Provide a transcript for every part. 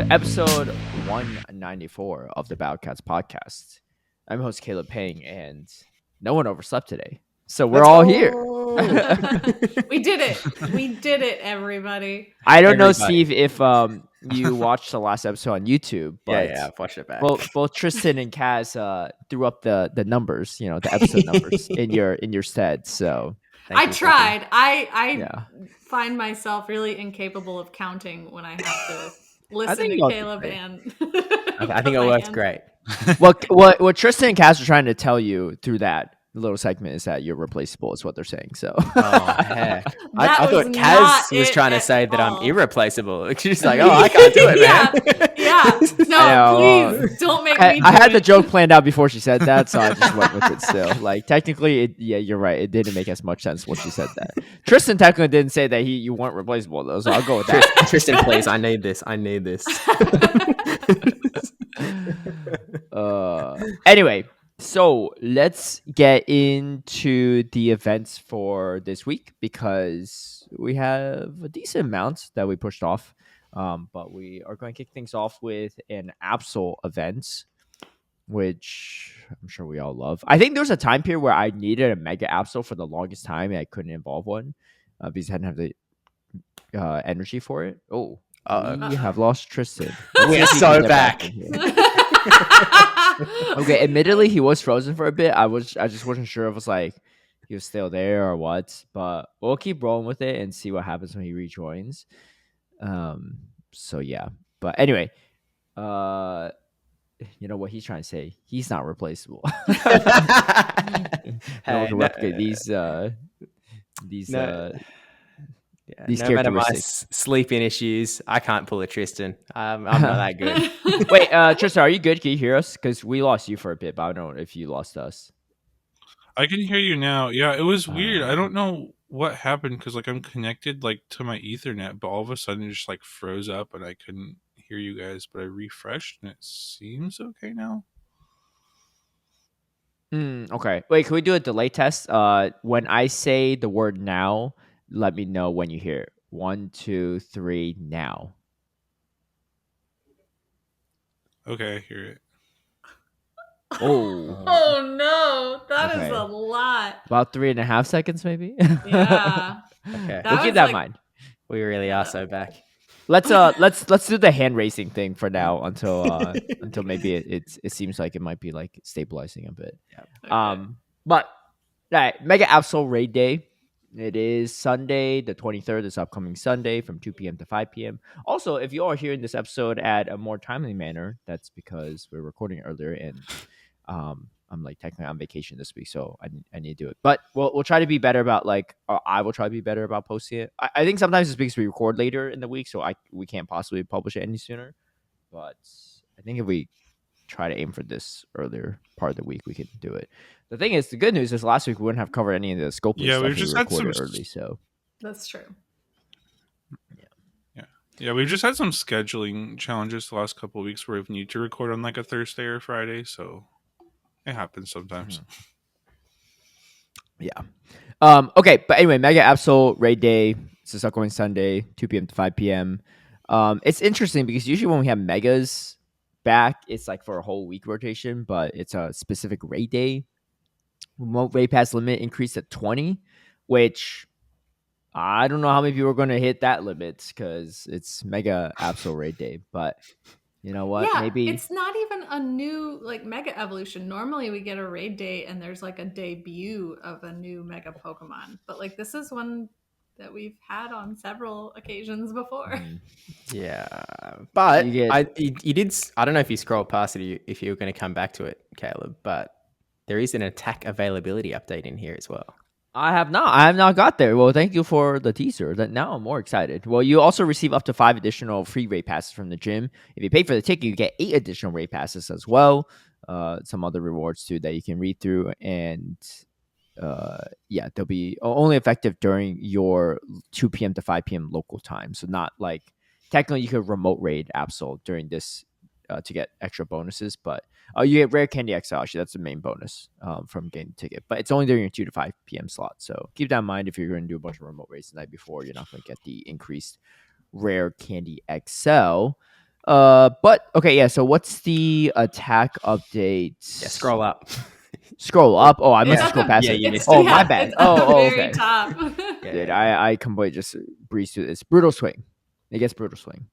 to episode 194 of the Cats podcast. I'm host Caleb Peng, and no one overslept today, so we're all here. We did it. We did it, everybody. I don't know, Steve, if you watched the last episode on YouTube, but yeah, I've watched it back. Both Tristan and Kaz threw up the numbers, the episode numbers in your stead. So I tried. I find myself really incapable of counting when I have to listen to Caleb and I think it works great. What Tristan and Kaz are trying to tell you through that little segment is that you're replaceable, is what they're saying. So heck. I thought Kaz was trying to say that I'm irreplaceable. She's like, oh, I can't do it, man. Yeah. No, please don't make me I had the joke planned out before she said that, so I just went with it still. Like, technically, you're right. It didn't make as much sense when she said that. Tristan technically didn't say that you weren't replaceable, though, so I'll go with that. Tristan, please, I need this. Anyway, so let's get into the events for this week, because we have a decent amount that we pushed off. But we are going to kick things off with an Absol event, which I'm sure we all love. I think there was a time period where I needed a Mega Absol for the longest time, and I couldn't involve one because I didn't have the energy for it. Oh, we have lost Tristan. We are so back. Okay, admittedly, he was frozen for a bit. I just wasn't sure if it was like he was still there or what, but we'll keep rolling with it and see what happens when he rejoins. So yeah, but anyway, you know what he's trying to say? He's not replaceable. No, replicate these no matter my sleeping issues, I can't pull a Tristan. I'm not that good. Wait, Tristan, are you good? Can you hear us? Because we lost you for a bit, but I don't know if you lost us. I can hear you now. Yeah, it was weird. I don't know what happened, because I'm connected to my Ethernet, but all of a sudden it just froze up and I couldn't hear you guys. But I refreshed and it seems okay now. Okay. Wait, can we do a delay test? When I say the word now, let me know when you hear it. 1, 2, 3, now. Okay, I hear it. Oh no, that is a lot. About 3.5 seconds, maybe. Yeah. Okay, we'll keep that in mind. We really are so back. Let's do the hand racing thing for now until maybe it seems like it might be stabilizing a bit. Yeah. Okay. But all right, Mega Absol Raid Day. It is Sunday, the 23rd, this upcoming Sunday from 2 p.m. to 5 p.m. Also, if you are hearing this episode at a more timely manner, that's because we're recording earlier, and I'm technically on vacation this week, so I need to do it. But we'll try to be better about I will try to be better about posting it. I think sometimes it's because we record later in the week, so we can't possibly publish it any sooner. But I think if we try to aim for this earlier part of the week, we can do it. The thing is, the good news is last week we wouldn't have covered any of the scope. Yeah, stuff we've just had some early, so that's true. Yeah, we've just had some scheduling challenges the last couple of weeks where we need to record on a Thursday or Friday, so it happens sometimes. Yeah. Okay, but anyway, Mega Absol Raid Day. It's this upcoming Sunday, 2 p.m. to 5 p.m. It's interesting because usually when we have megas back, it's for a whole week rotation, but it's a specific raid day. Remote raid pass limit increased to 20, which I don't know how many people are going to hit that limit because it's Mega Absol Raid Day. But you know what? Yeah, maybe it's not even a new Mega Evolution. Normally we get a raid day and there's a debut of a new Mega Pokemon, but this is one that we've had on several occasions before. Yeah, but you did. I don't know if you scrolled past it, if you were going to come back to it, Caleb, but there is an attack availability update in here as well. I have not got there. Well, thank you for the teaser. That now I'm more excited. Well, you also receive up to 5 additional free raid passes from the gym. If you pay for the ticket, you get 8 additional raid passes as well. Some other rewards too that you can read through, and they'll be only effective during your 2 p.m. to 5 p.m. local time. So not technically you could remote raid Absol during this to get extra bonuses, but you get rare candy XL. Actually, that's the main bonus from getting the ticket, but it's only during your 2 to 5 p.m. slot. So keep that in mind if you're going to do a bunch of remote raids the night before. You're not going to get the increased rare candy XL. But okay, yeah. So what's the attack update? Yeah, scroll up. Scroll up. Oh, I It's must at scroll the- past Yeah, it. you missed Oh, it. my yeah, bad. It's at the very Okay. top. Dude, I completely just breezed through this. Brutal swing. It gets brutal swing,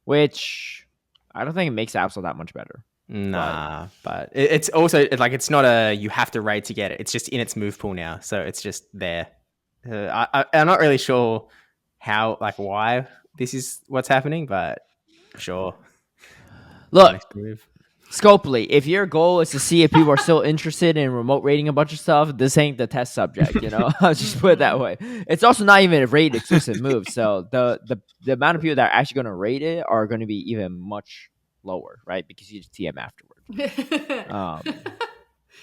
which I don't think it makes Absol that much better. Nah, but it's also like it's not a you have to raid to get it. It's just in its move pool now, so it's just there. I'm not really sure how, like, why this is what's happening, but sure. Look, Next move. Scopely, if your goal is to see if people are still interested in remote raiding a bunch of stuff, this ain't the test subject, you know? I'll just put it that way. It's also not even a raid exclusive move, so the amount of people that are actually going to raid it are going to be even much lower, right? Because you just TM afterward.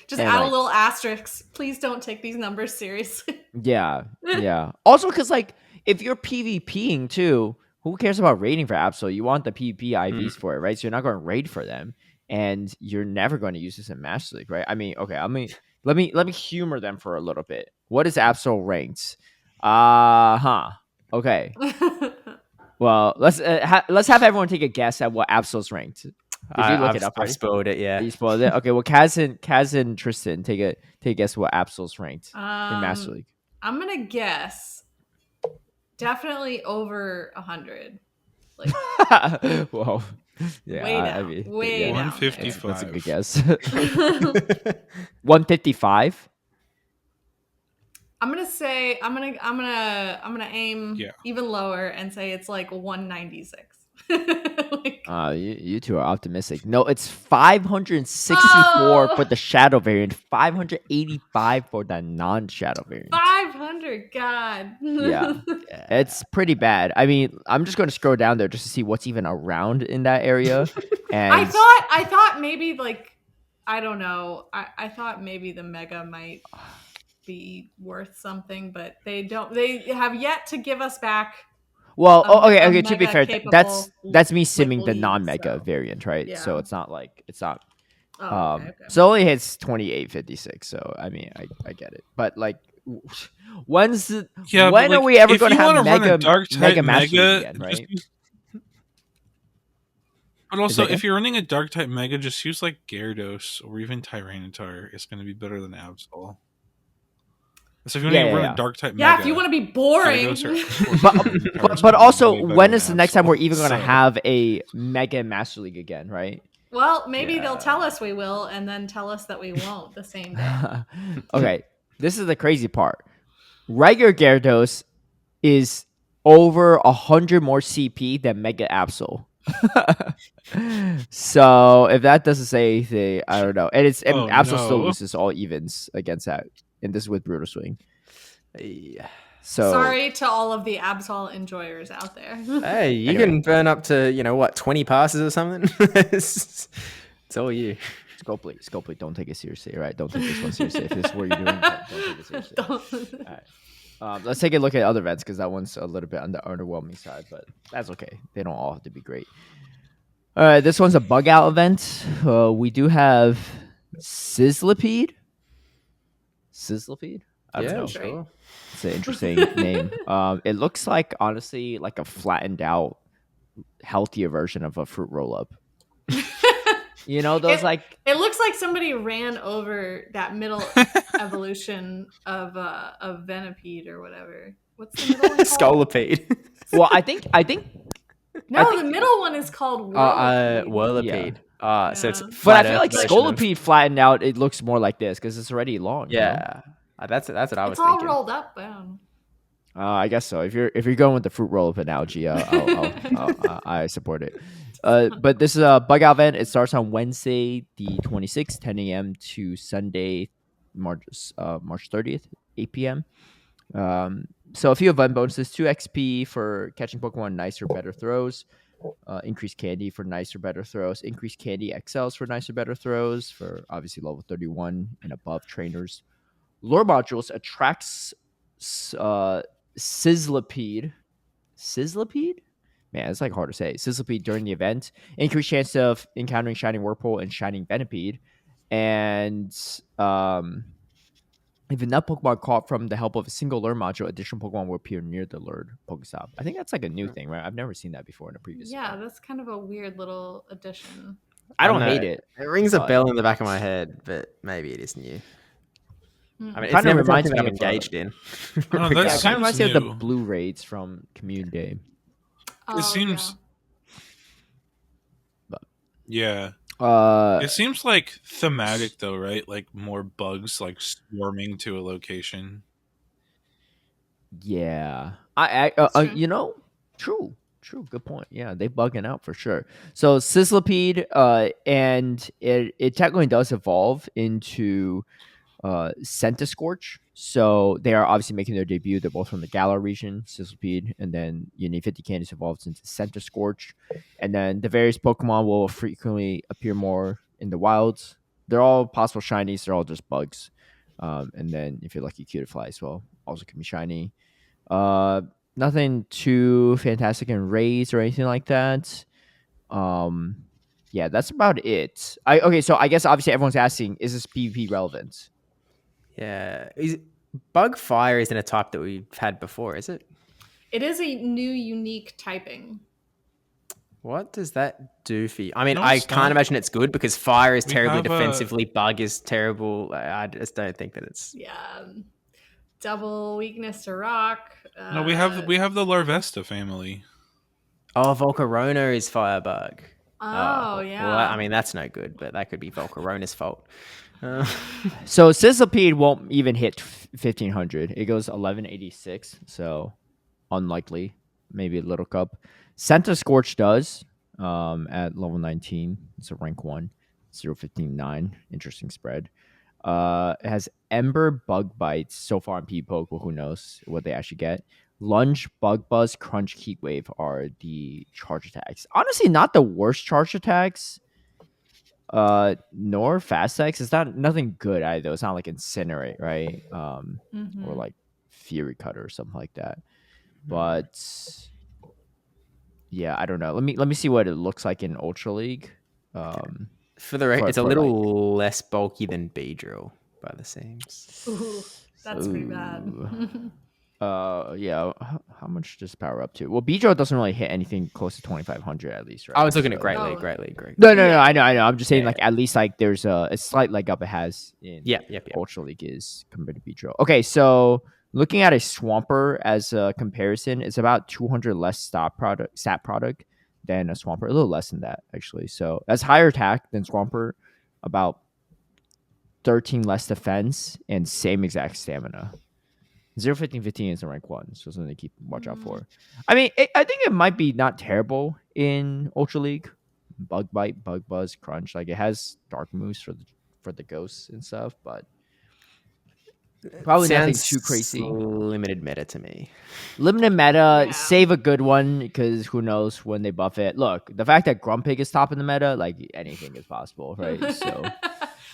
Just and, add a like- little asterisk. Please don't take these numbers seriously. Yeah, yeah. Also, because like if you're PvPing too, who cares about raiding for Absol? You want the PvP IVs for it, right? So you're not going to raid for them, and you're never going to use this in Master League, right? I mean, okay, let me humor them for a little bit. What is Absol ranked? Okay. Well, let's have everyone take a guess at what Absol's ranked. Did you look it up? I've spoiled it. Yeah. You spoiled it. Okay. Well, Kaz and Tristan take a guess what Absol's ranked in Master League. I'm gonna guess definitely over 100. Like, Whoa. Yeah, way down, I mean, way yeah, down. 155. that's a good guess. 155. I'm gonna say I'm gonna aim Yeah. even lower and say it's like 196. Like, You two are optimistic. No, it's 564 Oh! for the shadow variant, 585 for the non-shadow variant. 500, God. Yeah. It's pretty bad. I mean, I'm just going to scroll down there just to see what's even around in that area. And I thought maybe like I don't know. I thought maybe the mega might be worth something, but they don't. They have yet to give us back. well, a okay. To be mega fair, capable, that's me like, simming the lead, non-mega so. variant, right? Yeah. So it's not. Oh, okay. So it only hits 2856. So I mean, I get it, but like, when are we ever going to have mega mastery again, right? But also, if you're running a dark type mega, just use like Gyarados or even Tyranitar. It's going to be better than Absol. So if you want to run a dark type mega, if you want to be boring. but also, when is the next time we're even going to have a mega Master League again, right? Well, maybe they'll tell us we will, and then tell us that we won't the same day. Okay, this is the crazy part. Regular Gyarados is over 100 more CP than Mega Absol. So if that doesn't say anything, I don't know. And Absol still loses all evens against that, and this is with Brutal Swing. So sorry to all of the Absol enjoyers out there. Hey, you can burn up to 20 passes or something. It's all you. Scopely, don't take it seriously, right? Don't take this one seriously. If this is what you're doing, don't take it seriously. All right. Let's take a look at other events because that one's a little bit on the underwhelming side, but that's okay. They don't all have to be great. All right, this one's a bug out event. We do have Sizzlipede. I don't know. Sure. It's an interesting name. It looks like, honestly, like a flattened out, healthier version of a fruit roll up. You know, those it looks like somebody ran over that middle evolution of Venipede or whatever. What's the middle one called? Scolipede. Well, I think the middle one is called Whirlipede. Yeah. So it's but I feel like Scolipede flattened out. It looks more like this because it's already long. Yeah, that's what I was thinking. It's all rolled up. I guess so. If you're going with the fruit roll up analogy, I support it. But this is a bug out event. It starts on Wednesday, the 26th, 10 a.m. to Sunday, March 30th, 8 p.m. So a few event bonuses: 2 XP for catching Pokemon nicer, better throws. Increased candy for nicer, better throws. Increased candy XLs for nicer, better throws for obviously level 31 and above trainers. Lore modules attracts Sizzlipede. Man, it's like hard to say. Sizzlipede during the event. Increased chance of encountering Shining Whirlpool and Shining Venipede. And If enough Pokemon caught from the help of a single lure module, additional Pokemon will appear near the lured Pokestop. I think that's like a new thing, right? I've never seen that before in a previous Yeah, event. that's kind of a weird little addition. I don't don't hate know. it. It rings a but bell in the back of my head, but maybe it is new. Hmm. I mean, it's Kinda never reminds something that me I've of, engaged in. Oh, that Yeah, it regardless. kind of reminds me seems of the new. blue raids from Community Day. Oh, seems- Yeah. Uh, It seems like thematic though, right? Like more bugs like swarming to a location. yeah. That's true. You know, true, good point. Yeah, they bugging out for sure. So Sizzlipede, and it technically does evolve into Scorch. So they are obviously making their debut. They're both from the Galar region, Sizzlipede, and then Uni 50 Candies evolves into Scorch. And then the various Pokemon will frequently appear more in the wilds. They're all possible shinies, they're all just bugs. And then if you're lucky, Cutiefly as well, also can be shiny. Uh Nothing too fantastic in raids or anything like that. Yeah, that's about it. Okay, so I guess obviously everyone's asking, is this PvP relevant? Yeah. Bug fire isn't a type that we've had before, is it? It is a new unique typing. What does that do for you? I mean, No, I it's can't not. imagine it's good because fire is We terribly have a- defensively, bug is terrible. I just don't think that it's. Yeah. Double weakness to rock. No, we have the Larvesta family. Oh, Volcarona is firebug. Oh, yeah. Well, I mean, that's no good, but that could be Volcarona's fault. So Sizzlipede won't even hit 1500. It goes 1186, so unlikely. Maybe a little cup. Scorch does at level 19. It's a rank 1. 0.159. Interesting spread. It has Ember Bug Bites so far in P-Poke, but who knows what they actually get. Lunge, Bug Buzz, Crunch, Heat Wave are the charge attacks. Honestly, not the worst charge attacks. Nor Fast X. It's not nothing good either. It's not like Incinerate, right? Or like Fury Cutter or something like that. But yeah, I don't know. Let me see what it looks like in Ultra League. For the it's a little less bulky than Beedrill by the seams. Ooh, that's pretty bad. Yeah. How much does power up to? Well, Beedrill doesn't really hit anything close to 2500 at least, right? I was looking at So- Great Oh. League, Great League, Great League. No, Yeah. I know. I'm just saying, Yeah. like, at least like there's a slight leg up it has in Yep. Ultra League is compared to Beedrill. Okay, so looking at a Swampert as a comparison, it's about 200 less stat product than a Swampert, a little less than that actually. So that's higher attack than Swampert, about 13 less defense, and same exact stamina. 0.15 is in rank 1, so something to keep watch out for. I mean, I think it might be not terrible in Ultra League. Bug Bite, Bug Buzz, Crunch, like it has dark moves for the ghosts and stuff, but probably nothing Sounds too crazy. Limited meta to me. Limited meta, Yeah. save a good one because who knows when they buff it. Look, the fact that Grumpig is top in the meta, like anything is possible, right? So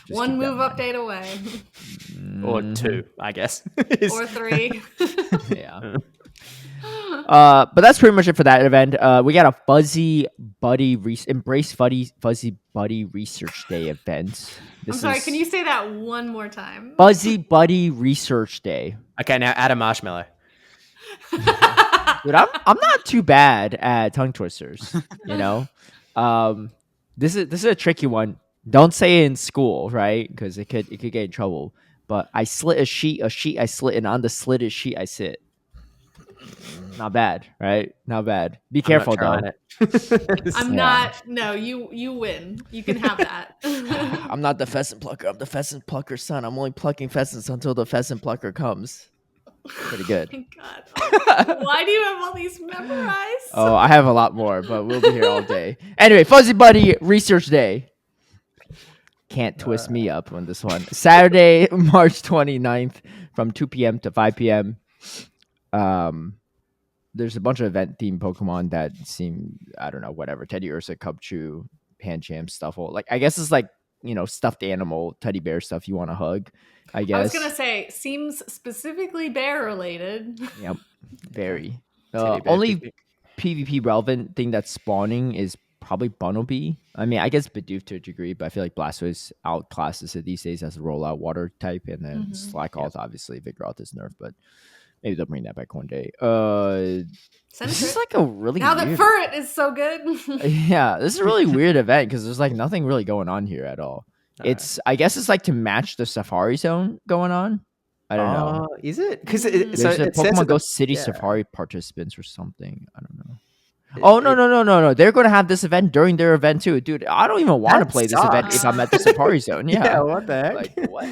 just One keep that in move mind. update away. Or Mhm. 2, I guess. Or 3. Yeah. But that's pretty much it for that event. We got a Fuzzy Buddy Embrace Fuzzy Buddy Research Day event. I'm sorry, can you say that one more time? Fuzzy Buddy Research Day? Okay, now add a marshmallow. Dude, I'm not too bad at tongue twisters. You know, this is a tricky one. Don't say it in school, right? Because it could get in trouble. But I slit a sheet I slit, and on the slitted sheet I sit. Not bad, right? Not bad. Be careful though. I'm not. No, you win. You can have that. I'm not the pheasant plucker. I'm the pheasant plucker's son. I'm only plucking pheasants until the pheasant plucker comes. Pretty good. My God. Why do you have all these memorized? Oh, I have a lot more, but we'll be here all day. Anyway, Fuzzy Buddy Research Day. Can't twist me up on this one. Saturday, March 29th from 2 p.m. to 5 p.m. There's a bunch of event-themed Pokemon that seem, I don't know, whatever. Teddy Ursa, Cubchoo, Pancham, Stuffle. Like, I guess it's like, stuffed animal, teddy bear stuff you want to hug, I guess. I was going to say, seems specifically bear related. Yep. Very. Teddy bear Only picnic. PvP relevant thing that's spawning is probably Bunnelby. I mean, I guess Bidoof to a degree, but I feel like Blastoise outclasses it these days as a rollout water type, and then Slakoth obviously Vigoroth is nerfed, but maybe they'll bring that back one day. This is Sentret. like a really Now that weird. Furret is so good. Yeah, this is a really weird event because there's like nothing really going on here at all. It's I guess it's like to match the Safari Zone going on. I don't know. Is it? Because so There's a it says Pokemon at Go the, City yeah. Safari participants or something. I don't know. Oh no! They're going to have this event during their event too, dude. I don't even want to That play this event if I'm at the Safari Zone. Yeah, Yeah, what the heck? like what?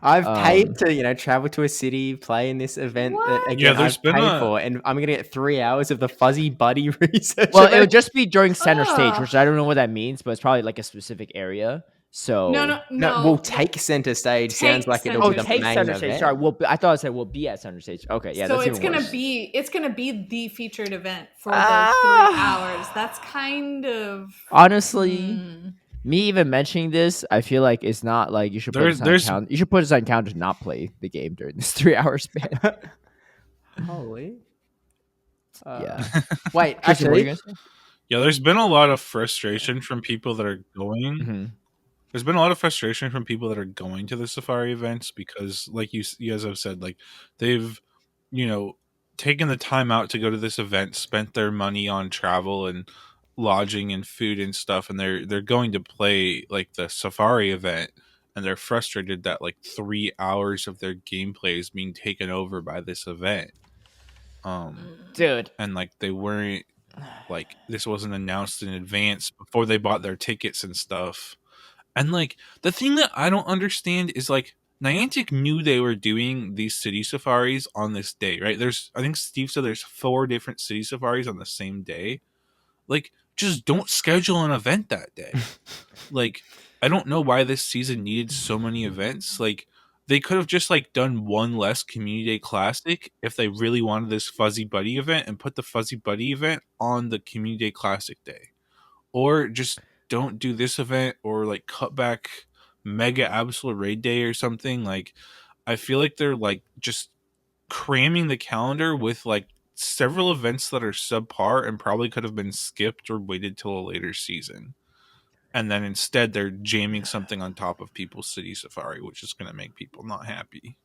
I've paid to travel to a city, play in this event that What? again there's I've been paid for, and I'm gonna get 3 hours of the fuzzy buddy research. Well, it event. would just be during center stage, Ugh. which I don't know what that means, but it's probably like a specific area. So No, we'll take center stage. Take Sounds like center it'll oh, be the take main center event. stage. Sorry, I thought I said we'll be at center stage. Okay, yeah, so that's it's even gonna worse. be the featured event for those 3 hours. That's kind of Honestly, me even mentioning this, I feel like it's not like you should put this on There's- count. You should put this on count to not play the game during this 3 hour span. Holy. Yeah. Wait, Tristan, what were you actually, gonna say? Yeah, there's been a lot of frustration from people that are going. Mhm. There's been a lot of frustration from people that are going to the safari events because, like you guys have said, like they've, taken the time out to go to this event, spent their money on travel and lodging and food and stuff, and they're going to play like the safari event, and they're frustrated that like 3 hours of their gameplay is being taken over by this event. Dude. And like they weren't like this wasn't announced in advance before they bought their tickets and stuff. And like the thing that I don't understand is like Niantic knew they were doing these city safaris on this day, right? I think Steve said there's 4 different city safaris on the same day. Like, just don't schedule an event that day. Like, I don't know why this season needed so many events. Like, they could have just like done one less Community Day Classic if they really wanted this Fuzzy Buddy event and put the Fuzzy Buddy event on the Community Day Classic day. Or just don't do this event or like cut back Mega Absolute Raid Day or something. Like, I feel like they're like just cramming the calendar with like several events that are subpar and probably could have been skipped or waited till a later season. And then instead they're jamming something on top of people's city safari, which is going to make people not happy.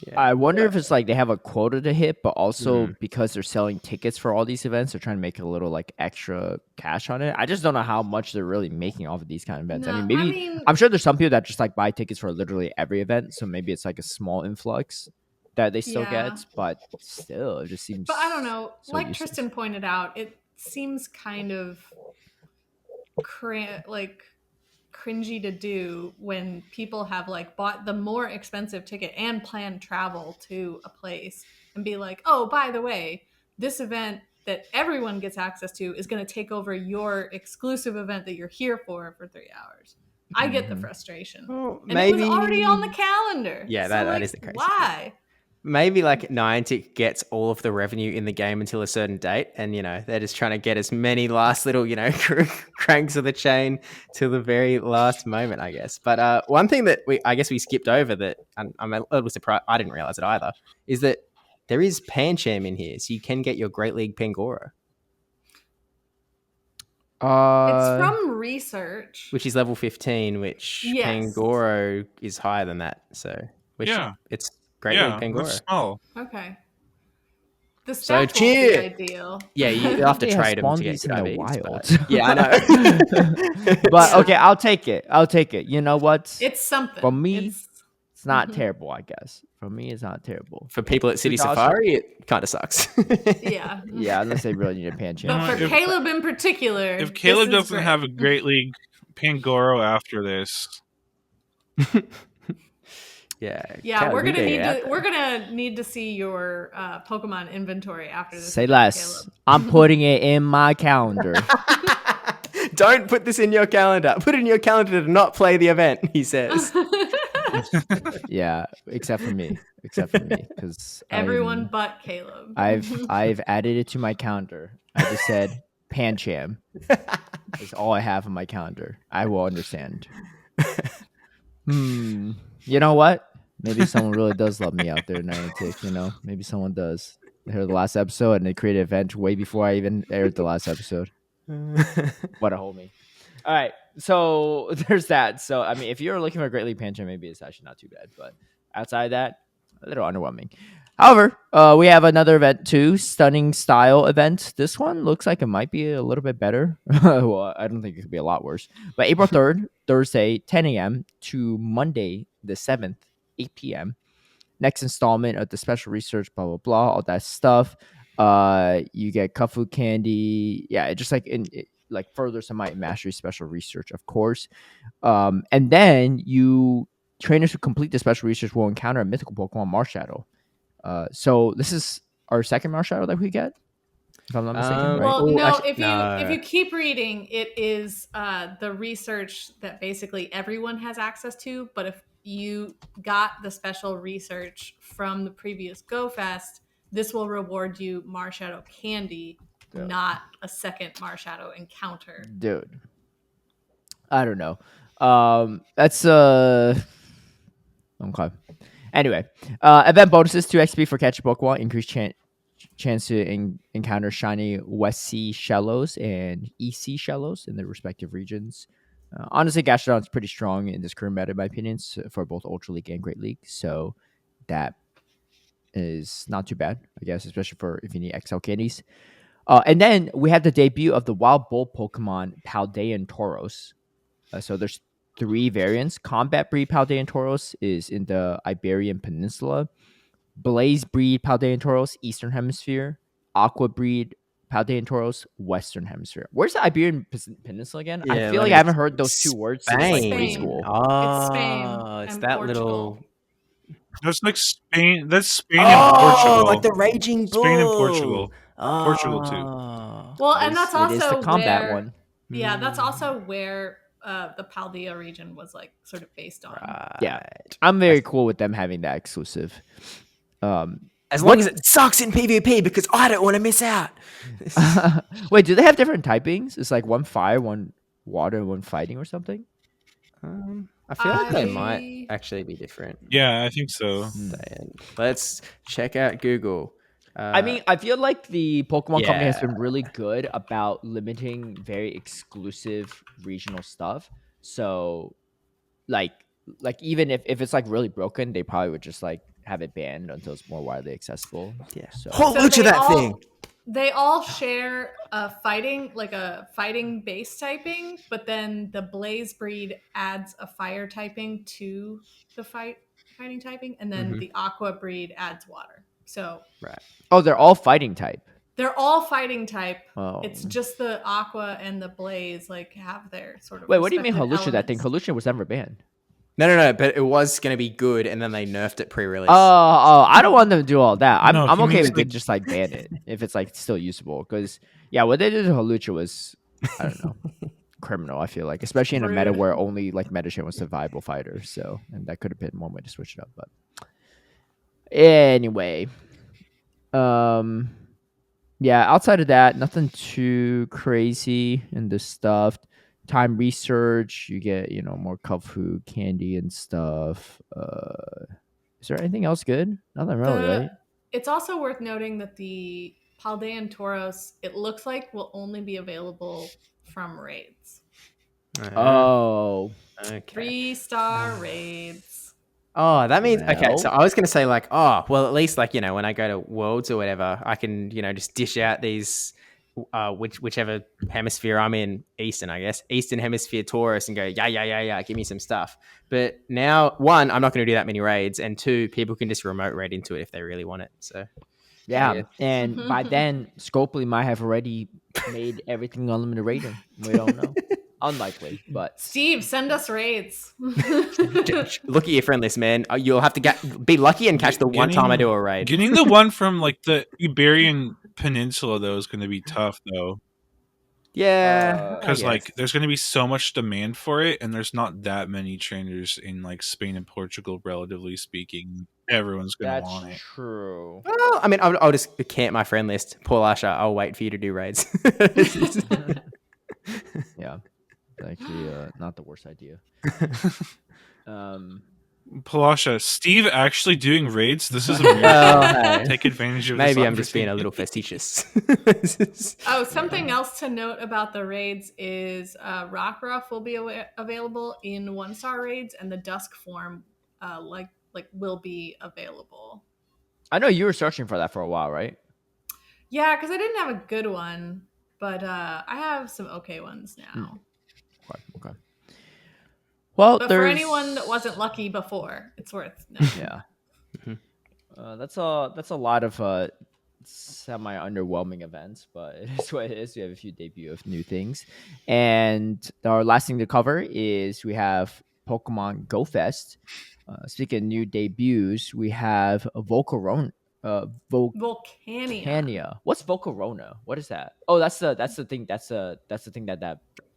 yeah. I wonder if it's like they have a quota to hit, but also because they're selling tickets for all these events, they're trying to make a little like extra cash on it. I just don't know how much they're really making off of these kind of events. I No, mean, maybe I'm sure there's some people that just like buy tickets for literally every event, so maybe it's like a small influx that they still Yeah. get, but still, it just seems. But I don't know. so Like useless. Tristan pointed out, it seems kind of cringy to do when people have like bought the more expensive ticket and planned travel to a place and be like, oh, by the way, this event that everyone gets access to is going to take over your exclusive event that you're here for 3 hours. I get the frustration. Well, And it was already on the calendar. Yeah, So, that like, is the crazy why? Maybe like Niantic gets all of the revenue in the game until a certain date, and they're just trying to get as many last little cranks of the chain to the very last moment, I guess. But one thing that we skipped over that I'm a little surprised, I didn't realize it either, is that there is Pancham in here, so you can get your Great League Pangoro, It's from research. which is level 15, which Yes. Pangoro is higher than that. So it's Great League Let's Pangoro. smell. Okay. The So stats won't be cheer. ideal. Yeah, you have to They have trade them spawned to get these good in the IVs, wild. but- Yeah, I know. But Yeah. okay, I'll take it. You know what? It's something. For me, It's not terrible, I guess. For me, it's not terrible. For people at City $2. Safari, it kind of sucks. yeah. Yeah, unless they really need a Pancham. But for If- Caleb in particular, If Caleb this is doesn't great. have a Great League Pangoro after this, Yeah, Yeah, we're Caleb, gonna need to see your Pokemon inventory after this. Say event, less. Caleb. I'm putting it in my calendar. Don't put this in your calendar. Put it in your calendar to not play the event, he says. Yeah, except for me. Because Everyone but Caleb. I've added it to my calendar. I just said Pancham. That's all I have on my calendar. I will understand. You know what? Maybe someone really does love me out there, Niantic. Maybe someone does. They heard the last episode and they created an event way before I even aired the last episode. What a homie. All right, so there's that. So I mean, if you're looking for a Great League Panther, maybe it's actually not too bad. But outside of that, a little underwhelming. However, we have another event too, Stunning Style event. This one looks like it might be a little bit better. Well, I don't think it could be a lot worse. But April 3rd, Thursday, 10 a.m. to Monday, the 7th, 8 p.m. Next installment of the special research, blah blah blah, all that stuff. You get Kufu candy. Yeah, it just like further some Might and Mastery special research, of course. And then trainers who complete the special research will encounter a mythical Pokemon Marshadow. So this is our second Marshadow that we get, if I'm not mistaken, right? Well, Oh, no. actually, If you keep reading, it is the research that basically everyone has access to. But if you got the special research from the previous Go Fest, this will reward you Marshadow candy, Yeah. not a second Marshadow encounter. Dude, I don't know. That's okay. Anyway, event bonuses: 2 XP for catch a Pokemon, increased chance to encounter shiny West Sea Shellos and East Sea Shellos in their respective regions. Honestly, Gastrodon's pretty strong in this current meta, in my opinion, for both Ultra League and Great League. So that is not too bad, I guess, especially for if you need XL candies. And then we have the debut of the Wild Bull Pokemon Paldean Tauros. So there's 3 variants. Combat breed Paldean Tauros is in the Iberian Peninsula. Blaze breed Paldean Tauros, Eastern Hemisphere. Aqua breed Paldean Tauros, Western Hemisphere. Where's the Iberian Peninsula again? I Yeah, feel let like me I haven't heard those 2 words since like Spain. preschool. It's Spain Oh, it's and that Portugal. little. That's like Spain. That's Spain and Oh, Portugal. like the Raging Bull. Spain and Portugal. Oh. Portugal too. Well, and that's It is the also combat where, one. yeah, that's also where the Paldea region was like sort of based on. Right. Yeah. I'm very cool with them having that exclusive. As long as it sucks in PvP because I don't want to miss out. Wait, do they have different typings? It's like one fire, one water, and one fighting or something? I feel like they might actually be different. Yeah, I think so. Let's check out Google. I mean, I feel like the Pokemon company has yeah. been really good about limiting very exclusive regional stuff. So, like even if it's like really broken, they probably would just like have it banned until it's more widely accessible. Yeah. So, Hold So Lucha they that thing. They all share a fighting base typing, but then the Blaze breed adds a fire typing to the fighting typing, and then the Aqua breed adds water. So Right. oh, they're all fighting type. they're all fighting type. Oh. It's just the Aqua and the Blaze like have their sort of. Wait, what do you mean respective Halucha that thing? elements. Halucha was never banned. No, but it was going to be good, and then they nerfed it pre-release. Oh, I don't want them to do all that. I'm No, I'm he okay means, with it just like ban it if it's like still usable. Because yeah, what they did to Halucha was I don't know criminal. I feel like, especially in a meta Rude. where only like Medicham was a viable fighter. So and that could have been one way to switch it up. But anyway, yeah. Outside of that, nothing too crazy in this stuff. Time research, you get more Kufu candy and stuff. Is there anything else good? Nothing really, right? It's also worth noting that the Paldean Tauros, it looks like, will only be available from raids. Oh, Okay. 3-star raids. Oh, that means okay. Well. So I was going to say like, oh, well, at least like when I go to Worlds or whatever, I can just dish out these whichever hemisphere I'm in, Eastern, I guess, Eastern Hemisphere Taurus, and go yeah, give me some stuff. But now, 1, I'm not going to do that many raids, and 2, people can just remote raid into it if they really want it. So yeah. And by then, Scopely might have already made everything unlimited raiding. We don't know. Unlikely, but Steve, send us raids. look at your friend list, man. You'll have to be lucky and catch the one time I do a raid. Getting the one from like the Iberian Peninsula though is going to be tough though. Yeah, Because like there's going to be so much demand for it, and there's not that many trainers in like Spain and Portugal, relatively speaking. Everyone's going to want it. That's true. well, I mean, I'll just camp my friend list. Paul Asher, I'll wait for you to do raids. Yeah, actually, not the worst idea. Palasha, Steve actually doing raids? This is amazing. Hey. Take advantage of Maybe this I'm just being a opportunity. little facetious. Oh, something else to note about the raids is Rockruff will be available in 1-star raids, and the Dusk form will be available. I know you were searching for that for a while, right? Yeah, because I didn't have a good one, but I have some okay ones now. Okay. Well, But for anyone that wasn't lucky before, it's worth noting. Yeah. Mhm. That's a lot of semi underwhelming events, but it is what it is. We have a few debut of new things, and our last thing to cover is we have Pokemon Go Fest. Speaking of new debuts, we have a Volcarona. Volcania. Volcania. What's Volcarona? What is that? Oh, that's the thing. That's the thing that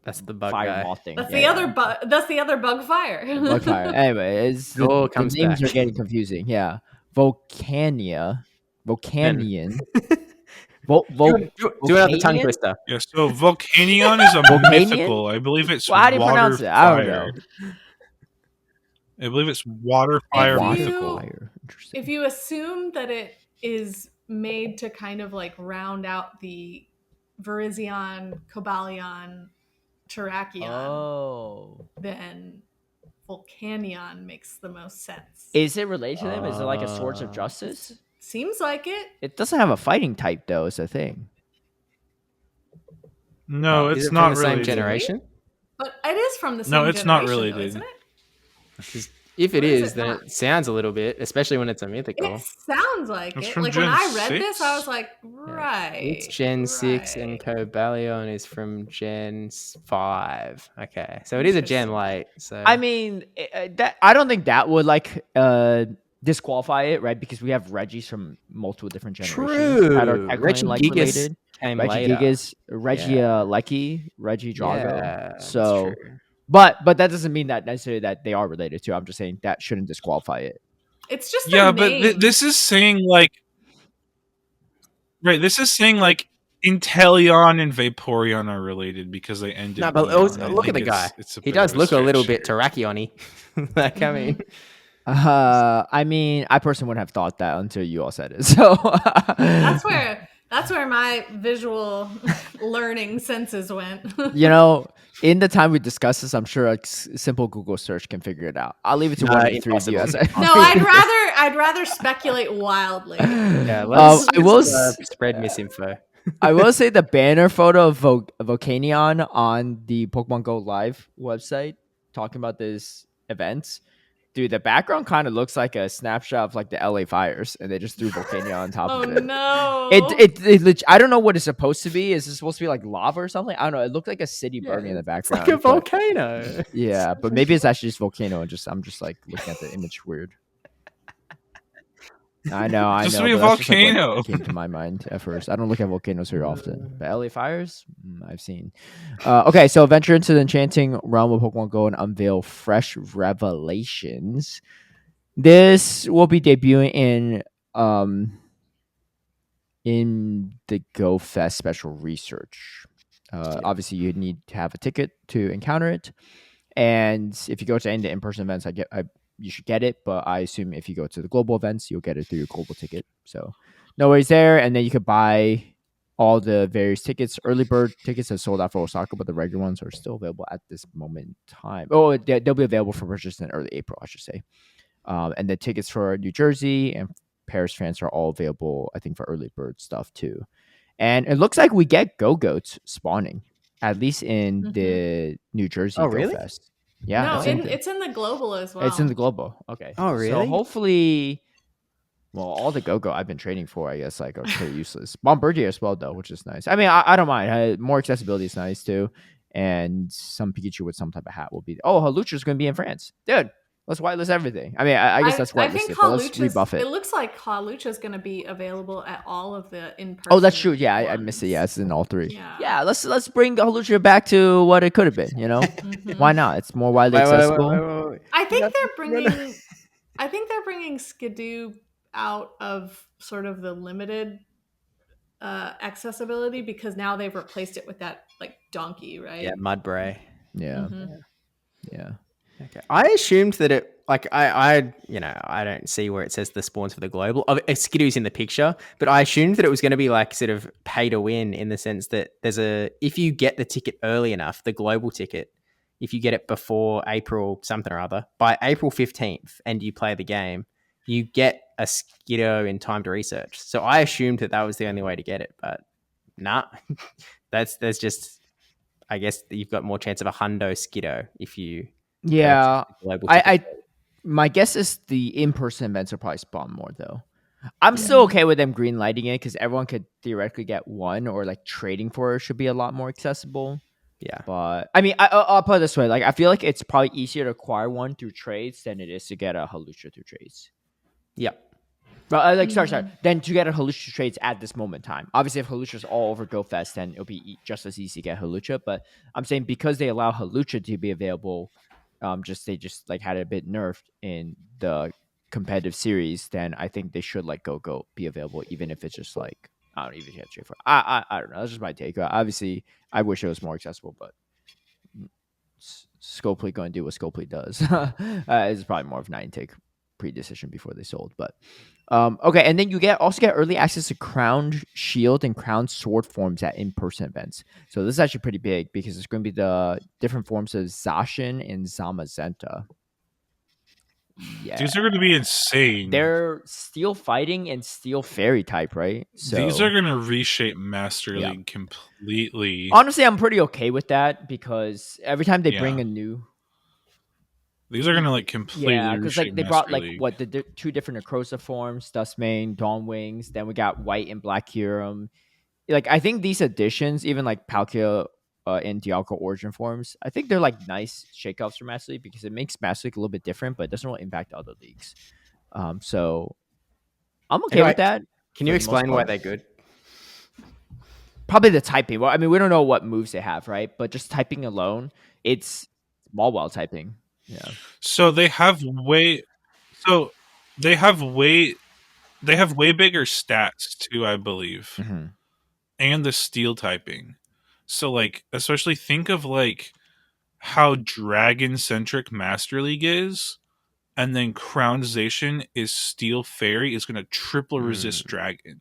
That's the bug fire guy. moth thing. That's Yeah, the other bug. That's the other bug fire. bug fire. Anyway, It all the comes names back. are getting confusing. Yeah, Volcania, Volcanian. Do another tongue Volcanian? twister. Yeah, so Volcanion is a Volcanian? mythical. I believe it's Well, how do you water pronounce it? I don't fire. know. I believe it's water fire If you- mythical. Fire. Interesting. If you assume that it is made to kind of like round out the Virizion, Cobalion, Terrakion, Oh. then Volcanion makes the most sense. Is it related to them? Is it like a Swords of Justice? Seems like it. It doesn't have a fighting type, though, is the thing. No, Is it's it from not the same related. generation? But it is from the same No, it's not generation, though, related. isn't it? 'Cause if it Or is is, it then not? it sounds a little bit, especially when it's a mythical. It sounds like It's it. from Like when Gen I read 6? this, I was like, right. It's Gen 6 and right. Cobalion is from Gen 5. Okay. So it is a gen Interesting. late. So I mean, that I don't think that would disqualify it, right? Because we have Regis from multiple different generations that are true. technically related. Came Reggie later. Gigas, Reggie Lecky, Reggie Drago. Yeah, that's So, true. but that doesn't mean that necessarily that they are related to. I'm just saying that shouldn't disqualify it. It's just Yeah, a but name. this is saying like, right? This is saying like Inteleon and Vaporeon are related because they ended. No, but Eon. also, I look at think the guy. It's a He bit does of look a little stretch bit here. Terrakion-y. Like, I mean, I mean, I personally wouldn't have thought that until you all said it. So That's where my visual learning senses went. you know, in the time we discussed this, I'm sure a simple Google search can figure it out. I'll leave it to one of the three of you. impossible. No, I'd rather speculate wildly. yeah, let's I will spread misinfo. I will say the banner photo of Volcanion on the Pokemon Go Live website talking about this event. Dude, the background kind of looks like a snapshot of like the LA fires, and they just threw Volcanion on top Oh of it. no! I don't know what it's supposed to be. Is it supposed to be like lava or something? I don't know. It looked like a city burning in the It's background. like a but- volcano. yeah, but maybe it's actually just volcano. And I'm just like looking at the image weird. I know. Just but be a that's just, like, what volcano. came to my mind at first. I don't look at volcanoes very often, but LA fires, I've seen. Okay, so venture into the enchanting realm of Pokemon Go and unveil fresh revelations. This will be debuting in the Go Fest special research. Obviously, you need to have a ticket to encounter it, and if you go to any of the in-person events, you should get it. But I assume if you go to the global events, you'll get it through your global ticket. So no worries there. And then you could buy all the various tickets. Early bird tickets have sold out for Osaka, but the regular ones are still available at this moment in time. Oh, they'll be available for purchase in early April, I should say. And the tickets for New Jersey and Paris, France are all available, I think, for early bird stuff too. And it looks like we get Gogoats spawning, at least in the New Jersey Oh, Go really? Fest. Yeah, no, it's it's in the global as well. it's in the global. Okay. Oh, So really? hopefully, well, all the Go-Go I've been training for, I guess, like are pretty useless. Bombardier as well, though, which is nice. I mean, I don't mind. More accessibility is nice too. And some Pikachu with some type of hat will be. Oh, Halucha's going to be in France, dude. Let's whitelist everything. I mean, I guess that's whitelisted, but let's rebuff it. It looks like Halucha's going to be available at all of the in-person. Oh, that's true. Yeah, I missed it. Yeah, it's in all three. Yeah. Let's bring Halucha back to what it could have been. You know, why not? It's more widely accessible. Wait. I think they're bringing Skidoo out of sort of the limited accessibility because now they've replaced it with that like donkey, right? Yeah, Mudbray. Yeah. Mhm. Yeah. Okay. I assumed that it like I don't see where it says the spawns for the global. Skidoo's in the picture, but I assumed that it was going to be like sort of pay to win in the sense that if you get the ticket early enough, the global ticket, if you get it before April something or other, by April 15th and you play the game, you get a Skidoo in time to research. So I assumed that was the only way to get it, but nah. there's just I guess you've got more chance of a hundo Skidoo if you purchase Yeah, the global ticket. I my guess is the in-person events will probably spawn more though. I'm Yeah. still okay with them green lighting it because everyone could theoretically get one, or like trading for it should be a lot more accessible. Yeah. But I mean, I'll put it this way: like, I feel like it's probably easier to acquire one through trades than it is to get a Halucha through trades. Yep. But sorry. Then to get a Halucha trades at this moment in time. Obviously, if Halucha's all over GoFest, then it'll be just as easy to get Halucha. But I'm saying because they allow Halucha to be available, they just like had it a bit nerfed in the competitive series. Then I think they should like Gogoat be available, even if it's just like I don't even get trade for. I don't know. That's just my take. Obviously, I wish it was more accessible, but Scopely going to do what Scopely does. It's probably more of an take pre-decision before they sold, but. Okay, and then you also get early access to crowned shield and crowned sword forms at in-person events. So this is actually pretty big because it's going to be the different forms of Zacian and Zamazenta. Yeah, These are going to be insane. They're steel fighting and steel fairy type, right? So these are going to reshape Master League completely. Honestly, I'm pretty okay with that because every time they bring a new. These are gonna like completely because like they brought like what the two different Necrosa forms, Dustmane, Dawn Wings. Then we got White and Black Huron. Like I think these additions, even like Palkia and Dialga Origin forms, I think they're like nice shakeups for Master League because it makes Master League a little bit different, but it doesn't really impact other leagues. So I'm okay with that. Can you explain why they're good? Probably the typing. Well, I mean, we don't know what moves they have, right? But just typing alone, it's Mawile typing. Yeah. So they have way bigger stats too, I believe. Mm-hmm. And the steel typing. So like especially think of like how dragon centric Master League is, and then Crownization is steel fairy is gonna triple resist dragon.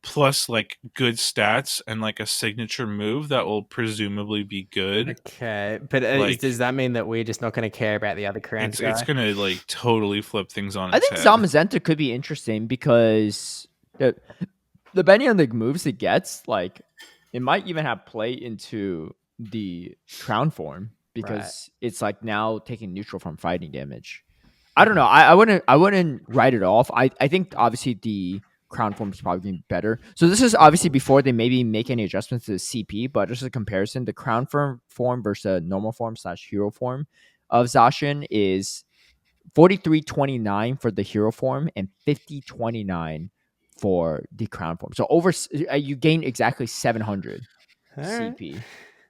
Plus like good stats and like a signature move that will presumably be good. Okay, but does that mean that we're just not going to care about the other crown? It's going to like totally flip things on. I think Zamazenta could be interesting because depending on the moves it gets, like it might even have play into the crown form because it's like now taking neutral from fighting damage. I don't know. I wouldn't write it off. I think obviously the crown form is probably getting better. So this is obviously before they maybe make any adjustments to the CP, but just a comparison, the crown form versus a normal form / hero form of Zacian is 43.29 for the hero form and 50.29 for the crown form. So you gain exactly 700 CP,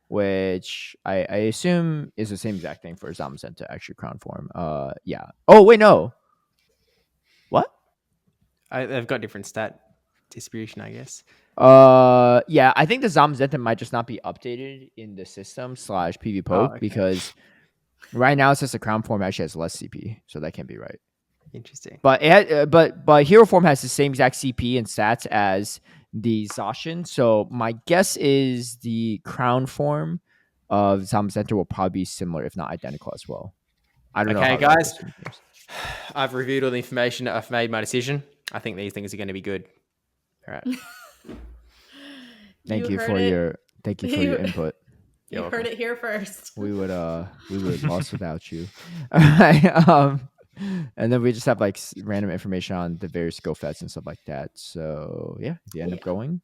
which I assume is the same exact thing for Zamazenta actually crown form. Yeah. Oh wait, no. What? They've got different stat distribution, I guess. Yeah, I think the Zamazenta might just not be updated in the system / PV Poke because right now it says the crown form actually has less CP, so that can't be right. Interesting. But but hero form has the same exact CP and stats as the Zacian. So my guess is the crown form of Zamazenta will probably be similar, if not identical as well. I don't know. Okay, guys. I've reviewed all the information. I've made my decision. I think these things are going to be good. All right. Thank you for your input. You heard it here first. We would lost without you. All right. And then we just have like random information on the various GoFests and stuff like that. So yeah, if you end up going.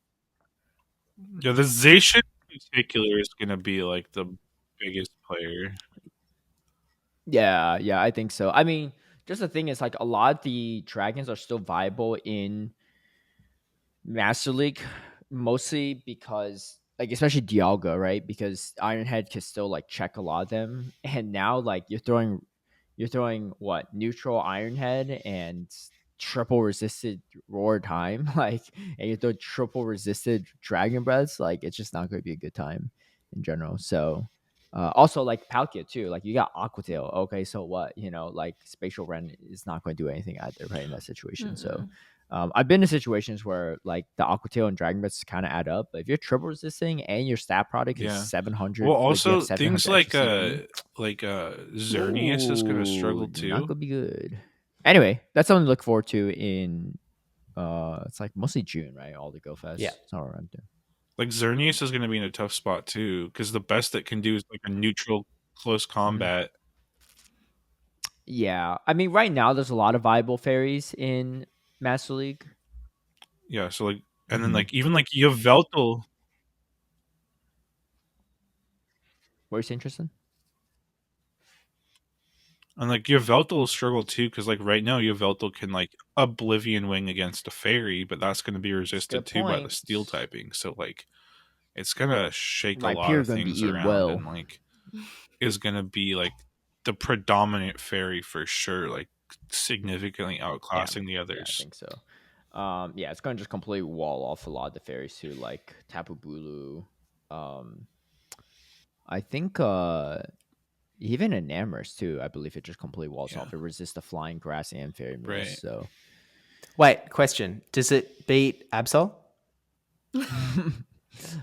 Yeah, the Zacian in particular is gonna be like the biggest player. Yeah, I think so. I mean, just the thing is like a lot of the dragons are still viable in Master League, mostly because like especially Dialga, right? Because Ironhead can still like check a lot of them. And now like you're throwing what neutral Ironhead and triple resisted Roar Time, like, and you throw triple resisted Dragon Breaths, like it's just not going to be a good time in general. So Also, like Palkia too. Like you got Aquatail. Okay, so what? Like Spatial Ren is not going to do anything either, right? In that situation. So, I've been in situations where like the Aquatail and Dragon Breath kind of add up. But if you're triple resisting and your stat product is Yeah. 700, Well, like you have also 700 things like extra CP, Xerneas is gonna struggle not too. gonna be good. Anyway, that's something to look forward to in it's like mostly June, right? All the Go Fest. Yeah. Somewhere around there. Like Xerneas is gonna be in a tough spot too, because the best it can do is like a neutral close combat. Yeah, I mean, right now there's a lot of viable fairies in Master League. Yeah, so like, and then like even like Yveltal. Where's interesting? And like Yveltal will struggle too, because like right now Yveltal can like Oblivion Wing against a fairy, but that's going to be resisted Good too by the point. steel typing. So like, it's gonna shake a lot Rhyperior of gonna be things eating around, well. and like is gonna be like the predominant fairy for sure, like significantly outclassing the Yeah, I others. think so. Yeah, it's gonna just completely wall off a lot of the fairies too, like Tapu Bulu. I think even in Amherst too, I believe it just completely walls off. It resists the flying grass and fairy moves. Right. So Wait, question: does it beat Absol?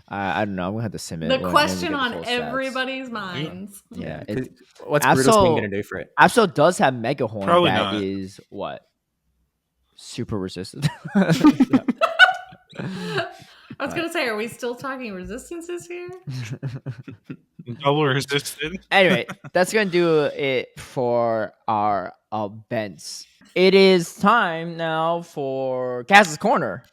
I don't know. I'm gonna have to sim it. The when we question get the on full stats. everybody's minds. Yeah, What's Brutal Spin Absol- going to do for it? Absol does have Mega Horn Probably that not. is what? Super resistant. I was gonna say, are we still talking resistances here? Double resisted. Anyway, that's gonna do it for our events. It is time now for Kaz's Corner.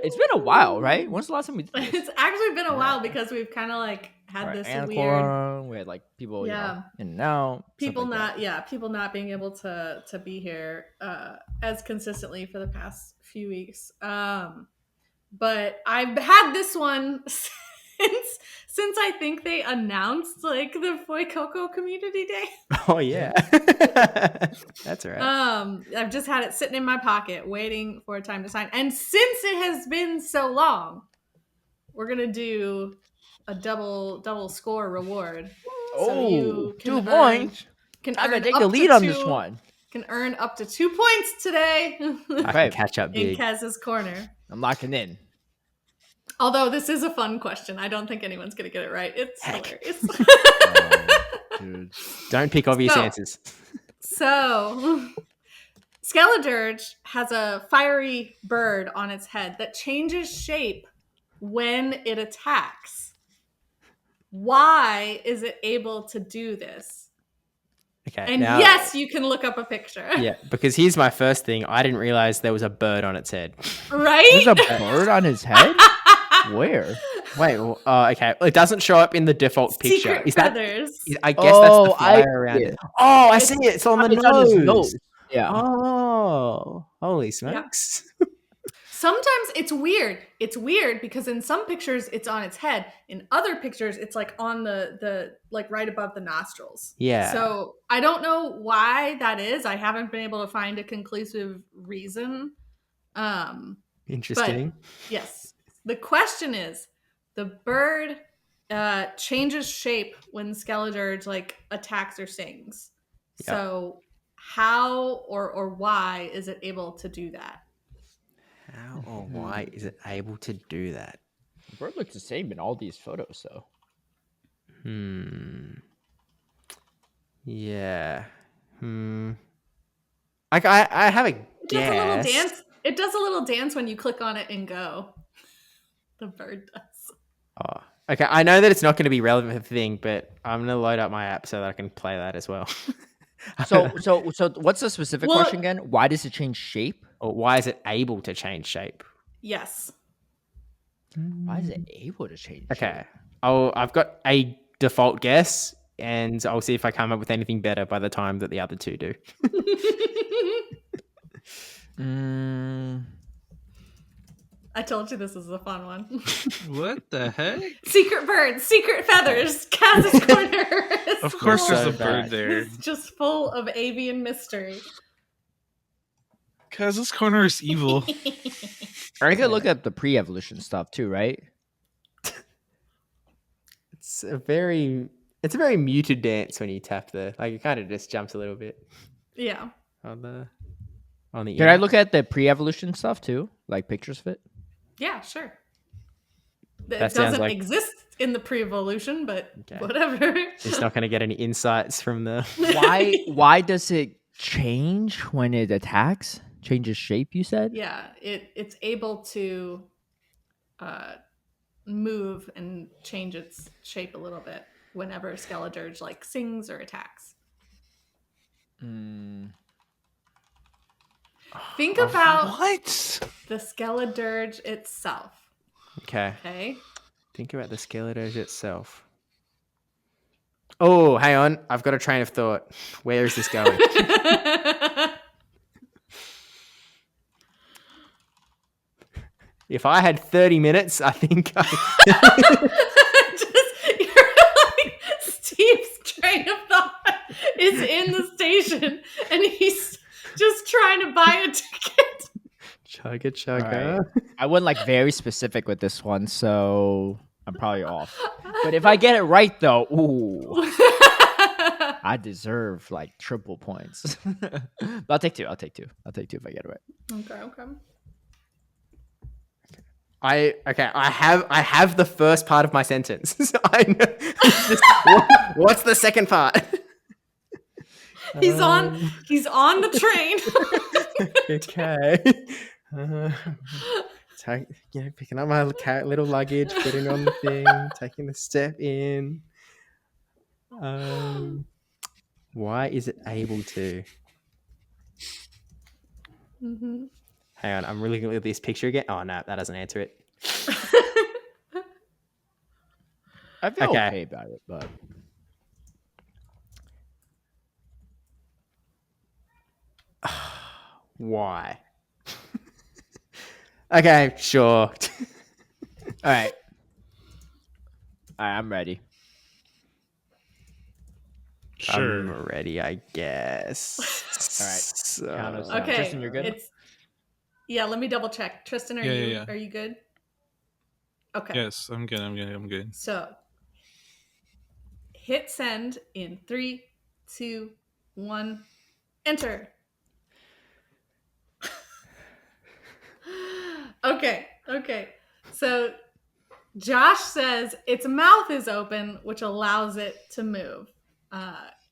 It's been a while, right? When's the last time we did this? It's actually been a while because we've kind of like had Right, this and weird Quorum, we had like people, Yeah. in and out. people stuff like not people not being able to be here as consistently for the past few weeks. But I've had this one since I think they announced like the Foy Coco Community Day. Oh yeah, that's all right. I've just had it sitting in my pocket waiting for a time to sign. And since it has been so long, we're gonna do a double score reward. So you can 2 earn, points. can I gotta earn take up the to lead on this two- one. Can earn up to 2 points today I Okay. can catch up in big. Kaz's Corner. I'm locking in. Although this is a fun question, I don't think anyone's gonna get it right. It's Heck. hilarious. Dude. Don't pick obvious So- answers. So, Skeledirge has a fiery bird on its head that changes shape when it attacks. Why is it able to do this? Okay, And now, yes, you can look up a picture. yeah, because here's my first thing. I didn't realize there was a bird on its head. Right? There's a bird on his head? Where? Wait, okay. Well, it doesn't show up in the default picture. Secret Is that? feathers. I guess that's the I flyer around see it. it. Oh, I see it. It's on the It's on his nose. nose. Yeah. Oh, holy smokes! Sometimes it's weird. It's weird because in some pictures it's on its head. In other pictures it's like on the like right above the nostrils. Yeah. So I don't know why that is. I haven't been able to find a conclusive reason. Interesting. Yes. The question is, the bird changes shape when Skeledirge like attacks or sings. Yep. So how or why is it able to do that? How or why is it able to do that? The bird looks the same in all these photos, though. Yeah. I have a It does a little guess. dance. It does a little dance when you click on it and go. The bird does. Oh, okay. I know that it's not going to be relevant for the thing, but I'm going to load up my app so that I can play that as well. So what's the specific Well- question again? Why does it change shape? Or why is it able to change shape? Yes. Why is it able to change Okay. I've got a default guess, and I'll see if I come up with anything better by the time that the other two do. shape? I told you this is a fun one. What the heck? Secret birds, secret feathers. Kaz's Corner. is Of course, full- there's a So bird bad. there. It's just full of avian mystery. Cause this corner is evil. Or I could look at the pre-evolution stuff too, right? It's a very It's a very muted dance when you tap the, like, it kind of just jumps a little bit Yeah. on the Can I ear. look at the pre-evolution stuff too, like pictures of it? Yeah, sure. It That sounds doesn't like- exist in the pre-evolution, but Okay. whatever. It's not going to get any insights from the. Why does it change when it attacks? Changes shape, you said? Yeah, it's able to move and change its shape a little bit whenever Skeledirge like sings or attacks. Think about What? the Skeledirge itself. Okay. Okay. Think about the Skeledirge itself. Oh, hang on. I've got a train of thought. Where is this going? If I had 30 minutes, I think Steve's train of thought is in the station and he's just trying to buy a ticket. Chugga chugga. Alright. I went like very specific with this one, so I'm probably off. But if I get it right though, ooh, I deserve like triple points. But I'll take two. I'll take two if I get it right. Okay. I have the first part of my sentence. So I know. What's the second part? He's on the train. Okay. Picking up my little luggage, putting on the thing, taking the step in. Why is it able to? Mm-hmm. Hang on, I'm really looking at this picture again. Oh no, that doesn't answer it. I feel Okay. okay about it, but Why? Okay, sure. all right. I'm ready. Sure. I'm ready, I guess. All right. So, Count us down. Okay. Tristan, you're good? Yeah, let me double check. Tristan, Yeah. are you good? Okay. Yes, I'm good. So hit send in 3, 2, 1, enter. Okay. So Josh says its mouth is open, which allows it to move.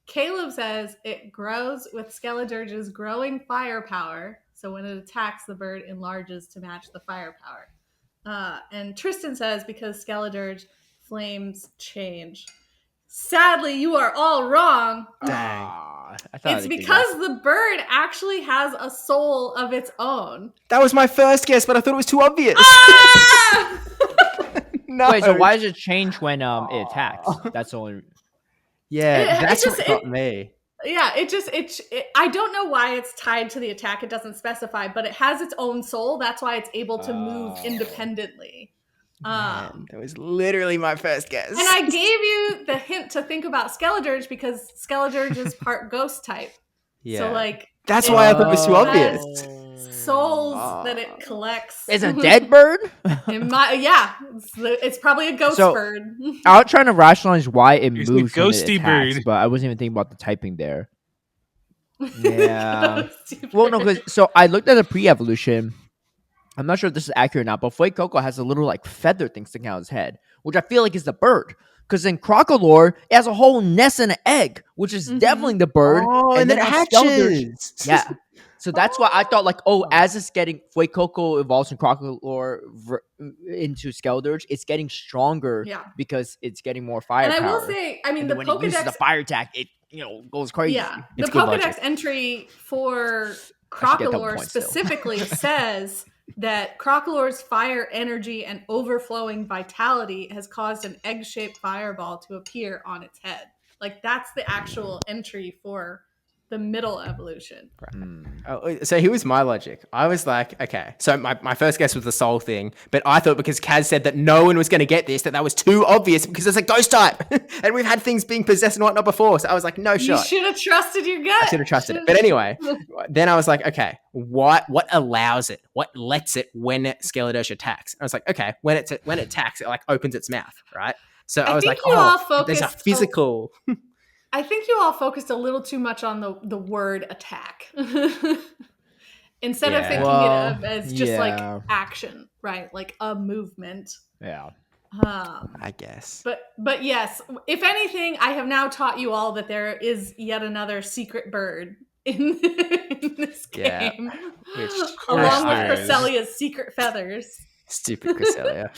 Caleb says it grows with Skeledirge's growing firepower. So when it attacks, the bird enlarges to match the firepower. And Tristan says because Skeledirge flames change. Sadly, you are all wrong. Dang. I thought It's I could because the bird actually has a soul of its own. That was my first guess, but I thought it was too obvious. Ah! No. Wait, so why does it change when it attacks? That's the only. Yeah, that's just- what got me. Yeah, I don't know why it's tied to the attack. It doesn't specify, but it has its own soul. That's why it's able to move Oh. independently. Man, that was literally my first guess. And I gave you the hint to think about Skeledirge because Skeledirge is part ghost type. Yeah. So like That's why I thought it was too Oh. obvious. souls Oh. that it collects. It's a dead bird? It's probably a ghost So- bird. I was trying to rationalize why it It's a moves when it ghosty attacks, bird. but I wasn't even thinking about the typing there. Yeah. Ghosty Well, no, bird. because so I looked at the pre-evolution. I'm not sure if this is accurate or not, but Fuecoco has a little like feather thing sticking out of his head, which I feel like is the bird. Because in Crocalore, it has a whole nest and an egg, which is Mhm. definitely the bird. Oh, and then it on Skeledirge- hatches. Yeah. So that's why I thought like, as it's getting Fuecoco evolves from Crocalore into Skeledirge, it's getting stronger Yeah. because it's getting more And firepower. I will say, I mean, And the then when it uses the Pokedex, fire attack, it goes crazy. yeah, the It's good Pokedex logic. entry for I should get double Crocalore points still. specifically says that Crocalore's fire energy and overflowing vitality has caused an egg-shaped fireball to appear on its head. Like that's the actual entry for the middle evolution. Oh, so here was my logic. I was like, okay. So my first guess was the soul thing, but I thought because Kaz said that no one was going to get this, that was too obvious because it's a ghost type. And we've had things being possessed and whatnot before. So I was like, no You shot. should have trusted your gut. I should have trusted it. But anyway, then I was like, okay, what allows it? What lets it when Skeledirge attacks? I was like, okay, when it attacks, it like opens its mouth, right? So I I was think like, you all there's a focused physical. I think you all focused a little too much on the word attack. Instead of Yeah. thinking Well, it as just like yeah. action, right? Like a movement. Yeah. I guess. But yes, if anything, I have now taught you all that there is yet another secret bird in, in this Yeah. game, Which along with there is. Cresselia's secret feathers. Stupid Cresselia.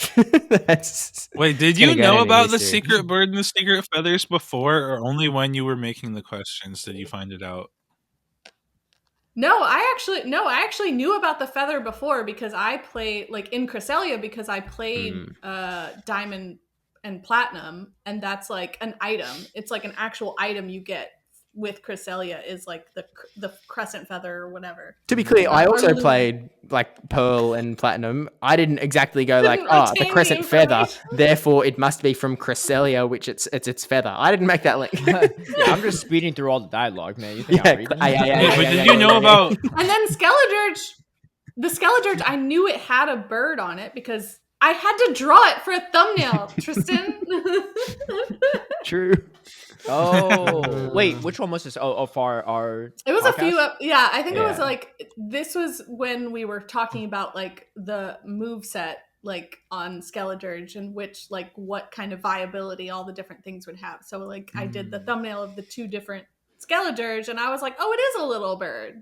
Wait, did it's gonna you go know down in about the history. secret bird and the secret feathers before, or only when you were making the questions did you find it out? No, I actually knew about the feather before because I played like in Cresselia because I played Diamond and Platinum, and that's like an item. It's like an actual item you get with Cresselia is like the crescent feather or whatever. To be clear, I Or also Luna. played like Pearl and Platinum. I didn't exactly go like, Didn't the retain the crescent feather, information. therefore it must be from Cresselia, which it's its feather. I didn't make that link. Yeah, I'm just speeding through all the dialogue, man. You think I'm reading? Wait, but did you know about? And then the Skeledirge, I knew it had a bird on it because I had to draw it for a thumbnail, Tristan. True. Oh, wait, which one was this? Oh, for our It was podcast? a few yeah, I think it was Yeah. like this was when we were talking about like the move set like on Skeledirge and which like what kind of viability all the different things would have. So like I did the thumbnail of the two different Skeledirge and I was like, "Oh, it is a little bird."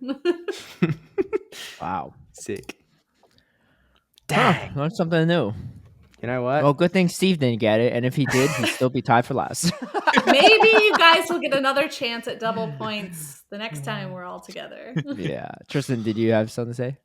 Wow. Sick. Dang. Learned something new. You know what? Well, good thing Steve didn't get it, and if he did, he'd still be tied for last. Maybe you guys will get another chance at double points the next time we're all together. Yeah. Tristan, did you have something to say?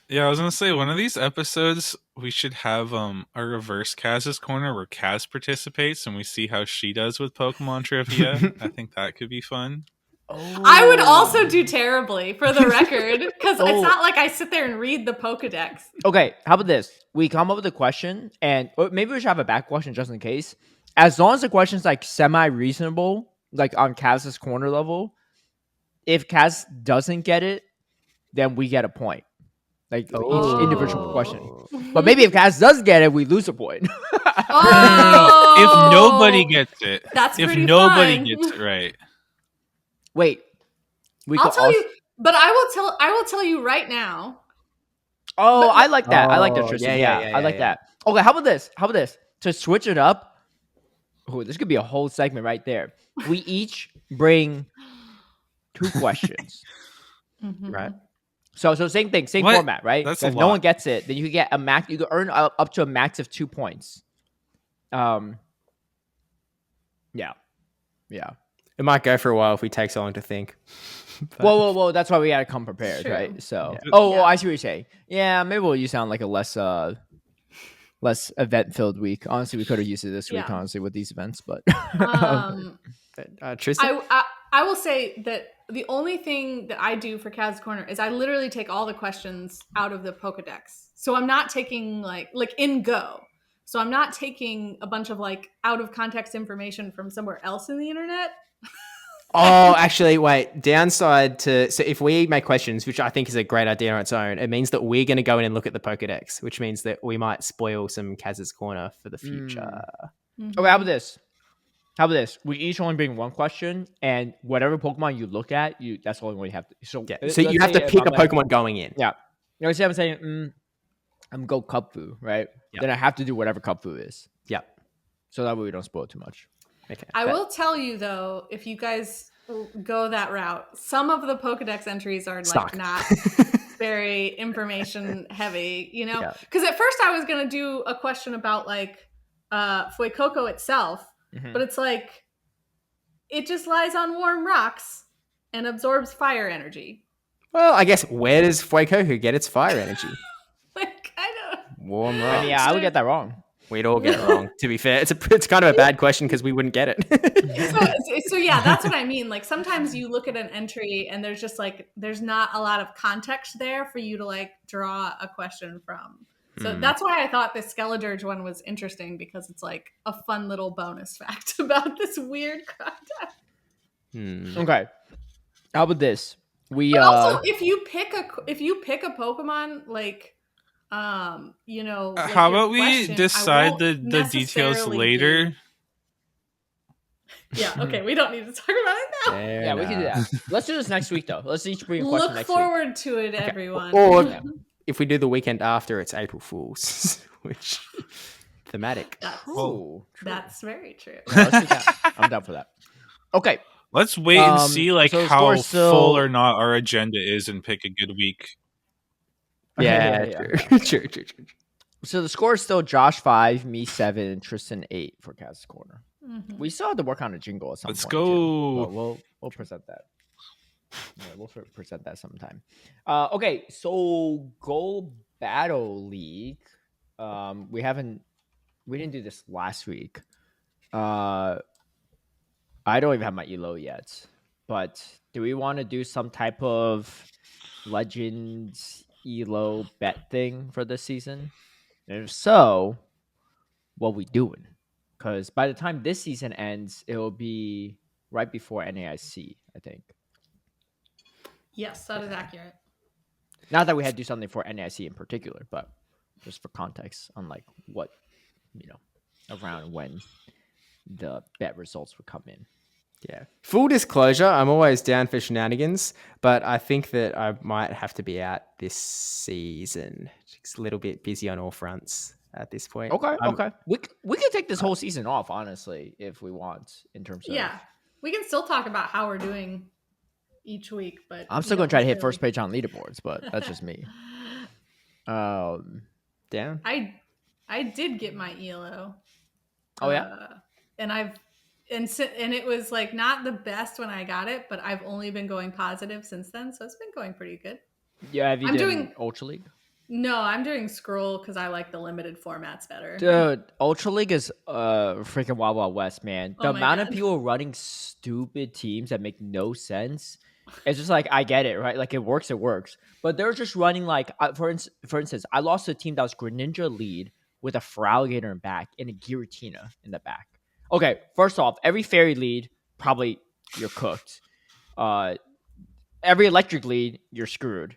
Yeah, I was gonna say one of these episodes we should have a reverse Kaz's corner where Kaz participates and we see how she does with Pokemon trivia. I think that could be fun. I would also do terribly, for the record, because Oh. it's not like I sit there and read the Pokedex. Okay, how about this? We come up with a question, and or maybe we should have a back question just in case. As long as the question's like semi-reasonable, like on Kaz's corner level, if Kaz doesn't get it, then we get a point. Like each individual question. But maybe if Kaz does get it, we lose a point. Oh, If nobody gets it, that's if pretty nobody fun. gets it right, Wait. We I'll could tell also- you, but I will tell you right now. Oh, But- I like that. I like that, Oh, Tristan. yeah, I like that. Okay, how about this? How about this? To switch it up, oh, this could be a whole segment right there. We each bring 2 questions. Mhm. Right. So same thing, same What? format, right? That's So a if no lot. one gets it, then you can get a max. You can earn up to a max of 2 points. Yeah. It might go for a while if we take so long to think. But- Whoa. That's why we gotta come prepared, True. right? So, Yeah. oh, I see what you're saying. Yeah, maybe you sound like a less event filled week. Honestly, we could have used it this week, Yeah. honestly, with these events, but Tristan? I will say that the only thing that I do for Kaz Corner is I literally take all the questions out of the Pokedex. So I'm not taking like in Go. So I'm not taking a bunch of like out of context information from somewhere else in the internet. Oh, actually, wait. Downside to so if we make questions, which I think is a great idea on its own, it means that we're going to go in and look at the Pokedex, which means that we might spoil some Kaz's corner for the future. okay, how about this? We each only bring 1 question, and whatever Pokemon you look at, that's the only one you have to. So, Yeah. let's So you have say to if pick I'm a like- Pokemon going in. Yeah. You know, say I'm saying, I'm Go Cupfu, right? Yeah. Then I have to do whatever Cupfu is. Yeah. So that way we don't spoil too much. Okay. I will tell you though, if you guys go that route, some of the Pokedex entries are like Stock. not very information heavy, you know? Yeah. Because at first I was gonna do a question about like Fuecoco itself, Mhm. but it's like it just lies on warm rocks and absorbs fire energy. Well, I guess where does Fuecoco get its fire energy? Like I don't. Warm I rock. mean, yeah, I would get that wrong. We'd all get it wrong. To be fair, it's kind of a bad question because we wouldn't get it. So yeah, that's what I mean. Like sometimes you look at an entry and there's just like there's not a lot of context there for you to like draw a question from. So that's why I thought the Skeledirge one was interesting because it's like a fun little bonus fact about this weird content. Okay. How about this? We But also, if you pick a Pokemon, like You know, like How your about we question, I decide won't the details necessarily later? do- Yeah, okay, we don't need to talk about it now. Fair Yeah, we can do enough. that. Let's do this next week though. Let's each bring a question Look next week. forward to it, everyone. Or Yeah. if we do the weekend after, it's April Fool's, which thematic. Ooh, true. That's very true. Yeah, let's do that. I'm down for that. Okay. Let's wait and see like so the how score's still- full or not our agenda is and pick a good week. Yeah, Yeah. true. So the score is still Josh 5, me 7, and Tristan 8 for Kaz's Corner. Mhm. We still have to work on a jingle at some Let's point. go. Too, but we'll present that. Yeah, we'll present that sometime. Okay, so Go Battle League. We didn't do this last week. I don't even have my elo yet. But do we want to do some type of Legends elo bet thing for this season? And if so, what we doing? Because by the time this season ends, it will be right before NAIC, I think. Yes, that is accurate. Not that we had to do something for NAIC in particular, but just for context on like what, around when the bet results would come in. Yeah. Full disclosure, I'm always down for shenanigans, but I think that I might have to be out this season. Just a little bit busy on all fronts at this point. Okay. We could take this whole season off, honestly, if we want, in terms of... Yeah, we can still talk about how we're doing each week, but I'm still going to try to hit first page on leaderboards, but that's just me. Down? I did get my ELO. Oh, yeah? And it was like not the best when I got it, but I've only been going positive since then, so it's been going pretty good. Yeah, have you I'm done doing- Ultra League? No, I'm doing scroll because I like the limited formats better. Dude, Ultra League is freaking Wild Wild West, man. The Oh my amount of God. people running stupid teams that make no sense. It's just like, I get it, right? Like, it works. But they're just running like, for instance, I lost to a team that was Greninja lead with a Feraligatr in back and a Giratina in the back. Okay, first off, every fairy lead, probably you're cooked. Every electric lead, you're screwed.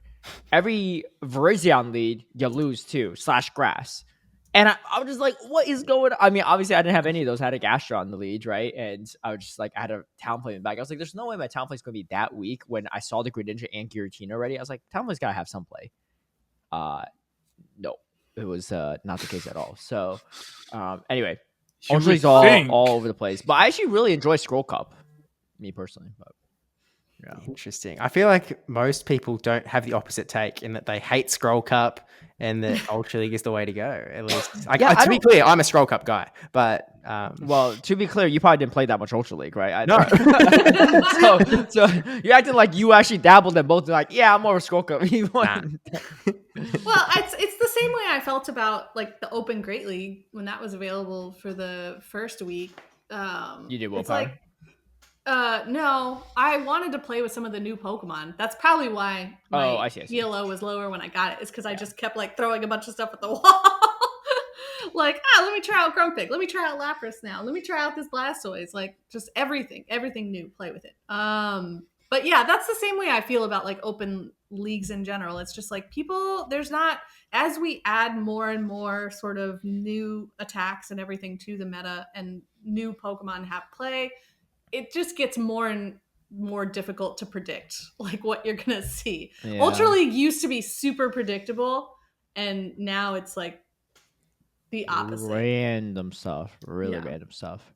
Every Virizion lead, you lose too, /grass. And I was just like, what is going on? I mean, obviously, I didn't have any of those. I had a Gastro on the lead, right? And I was just like, I had a Talonflame in the back. I was like, there's no way my Talonflame's going to be that weak when I saw the Greninja and Giratina already. I was like, Talonflame's got to have some play. No, it was not the case at all. So, anyway, You Ultra League's would think. all over the place. But I actually really enjoy Scroll Cup, me personally. But yeah. Interesting. I feel like most people don't have the opposite take in that they hate Scroll Cup and that Ultra League is the way to go. At least, to be clear, I'm a Scroll Cup guy. But well, to be clear, you probably didn't play that much Ultra League, right? No. so you're acting like you actually dabbled in both. Like, yeah, I'm more of a Scroll Cup. Well, it's the same way I felt about like the Open Great League when that was available for the first week. You did it's willpower. like, no, I wanted to play with some of the new Pokemon. That's probably why my I see. ELO was lower when I got it. Is because I just kept like throwing a bunch of stuff at the wall. Like, let me try out Grumpig. Let me try out Lapras now. Let me try out this Blastoise. Like, just everything new. Play with it. But yeah, that's the same way I feel about like open leagues in general. It's just like there's not, as we add more and more sort of new attacks and everything to the meta and new Pokemon have play, it just gets more and more difficult to predict like what you're gonna see. Yeah. Ultra League used to be super predictable, and now it's like the opposite. Random stuff, really Yeah. random stuff.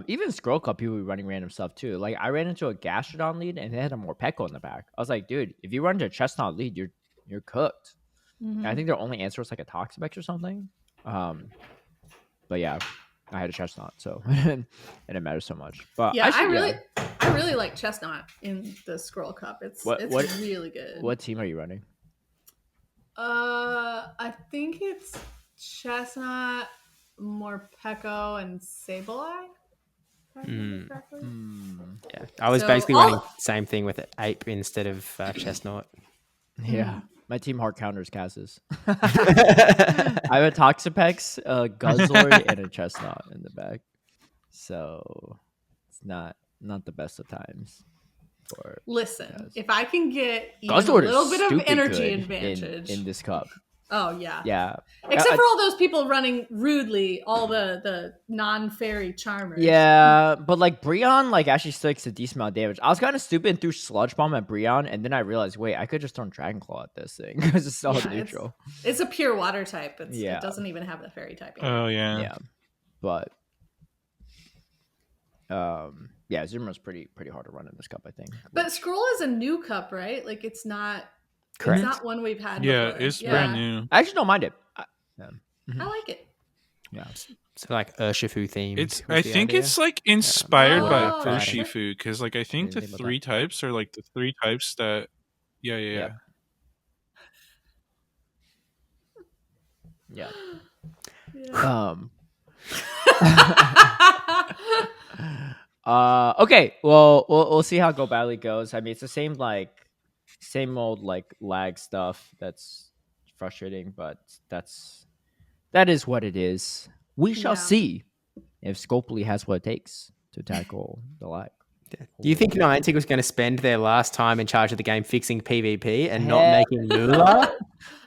Even Scroll Cup, people be running random stuff too. Like, I ran into a Gastrodon lead and they had a Morpeko in the back. I was like, dude, if you run into a Chestnut lead, you're cooked. Mhm. And I think their only answer was like a Toxapex or something. But yeah, I had a Chestnut, so it didn't matter so much. But Yeah, I actually, really like Chestnut in the Scroll Cup. It's really good. What team are you running? I think it's Chestnut, Morpeko, and Sableye. if I remember correctly. yeah, I was So basically all- running the same thing with Ape instead of Chestnut. Yeah, my team hard counters Kaz's. I have a Toxapex, a Guzzlord, and a Chestnut in the back. So it's not the best of times. Listen, Yes. if I can get even Guzzlord a little is bit of stupid energy good advantage, in this cup. Oh yeah. Yeah. Except for all those people running rudely, all the non-fairy charmers. Yeah, but like Breon like actually takes a decent amount of damage. I was kind of stupid and threw Sludge Bomb at Breon, and then I realized, wait, I could just throw Dragon Claw at this thing because it's all Yeah, neutral. It's a pure water type. Yeah. It doesn't even have the fairy typing. Oh yeah. Yeah, but yeah, Zimmer's pretty hard to run in this cup, I think. But Scroll is a new cup, right? Like it's not. Correct. It's not one we've had. Yeah, before. it's brand new. I actually don't mind it. Yeah. I like it. Yeah. So like Urshifu themed. It's. was I the think idea. it's like inspired by Oh, okay. Urshifu because like I think the Didn't think about three types are like the three types that. Yeah. Yep. Yeah. Okay. Well, we'll see how Go Badly goes. I mean, it's the same old like lag stuff that's frustrating, but that is what it is. We shall Yeah. see if Scopely has what it takes to tackle the lag. Do you think Niantic was going to spend their last time in charge of the game fixing PvP and Hell not making Lula?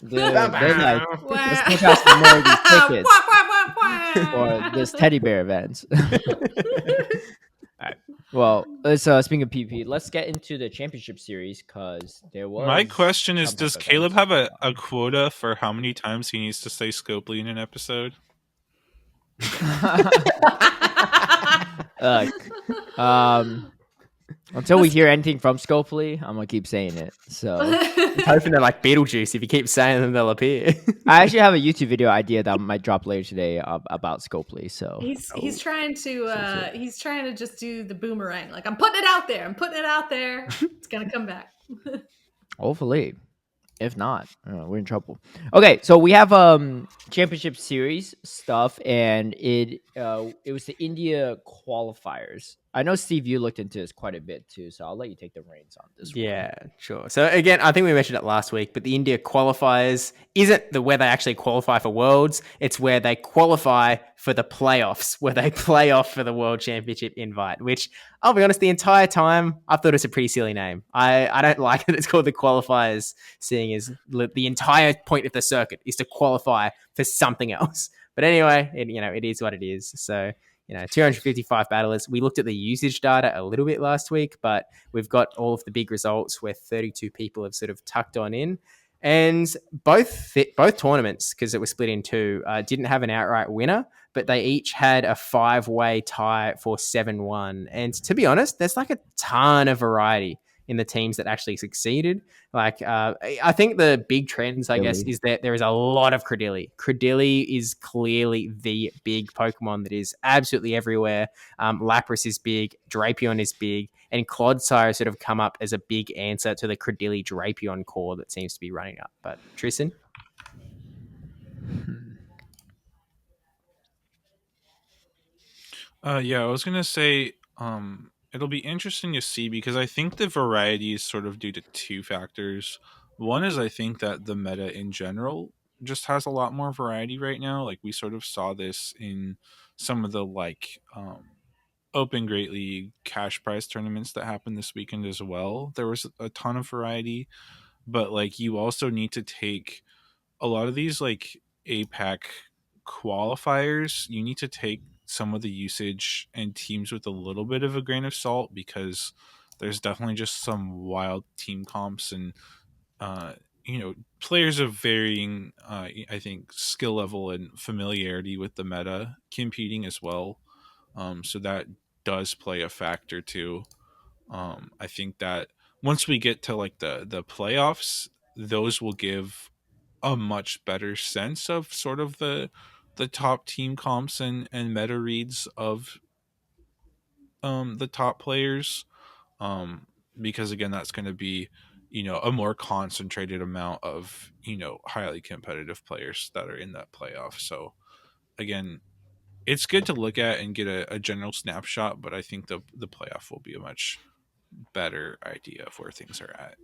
Dude, they're like, Wow. let's look out some more of these tickets Quack, quack, quack, quack. or this teddy bear event. All right. Well, let's speaking of PvP, let's get into the championship series because there was. My question is: some does type of Caleb event. have a quota for how many times he needs to say Scopely in an episode? Look, until we hear anything from Scopely, I'm gonna keep saying it. So Hoping they're like Beetlejuice. If you keep saying them, they'll appear. I actually have a YouTube video idea that might drop later today about Scopely. So he's trying to just do the boomerang. Like I'm putting it out there. I'm putting it out there. It's gonna come back. hopefully, if not, we're in trouble. Okay, so we have championship series stuff, and it was the India qualifiers. I know Steve, you looked into this quite a bit too, so I'll let you take the reins on this. Yeah, sure. So again, I think we mentioned it last week, but the India qualifiers isn't where they actually qualify for Worlds. It's where they qualify for the playoffs, where they play off for the World Championship invite, which I'll be honest, the entire time I thought it was a pretty silly name. I don't like that it's called the qualifiers, seeing as the entire point of the circuit is to qualify for something else. But anyway, it is what it is. So 255 battlers. We looked at the usage data a little bit last week, but we've got all of the big results where 32 people have sort of tucked on in. And both tournaments, because it was split in two, didn't have an outright winner, but they each had a 5-way tie for 7-1. And to be honest, there's like a ton of variety in the teams that actually succeeded. Like, I think the big trends, I guess, is that there is a lot of CRADILY. CRADILY is clearly the big Pokemon that is absolutely everywhere. Lapras is big, Drapion is big, and Clodsire has sort of come up as a big answer to the CRADILY Drapion core that seems to be running up. But Tristan? Yeah, I was gonna say, it'll be interesting to see because I think the variety is sort of due to two factors. One is I think that the meta in general just has a lot more variety right now. Like we sort of saw this in some of the Open Great League cash prize tournaments that happened this weekend as well. There was a ton of variety, but like you also need to take a lot of these like APAC qualifiers, you need to take some of the usage and teams with a little bit of a grain of salt because there's definitely just some wild team comps and players of varying I think skill level and familiarity with the meta competing as well. So that does play a factor too. I think that once we get to like the playoffs, those will give a much better sense of sort of the top team comps and meta reads of the top players, because again that's going to be a more concentrated amount of highly competitive players that are in that playoff. So again, it's good to look at and get a general snapshot, but I think the playoff will be a much better idea of where things are at.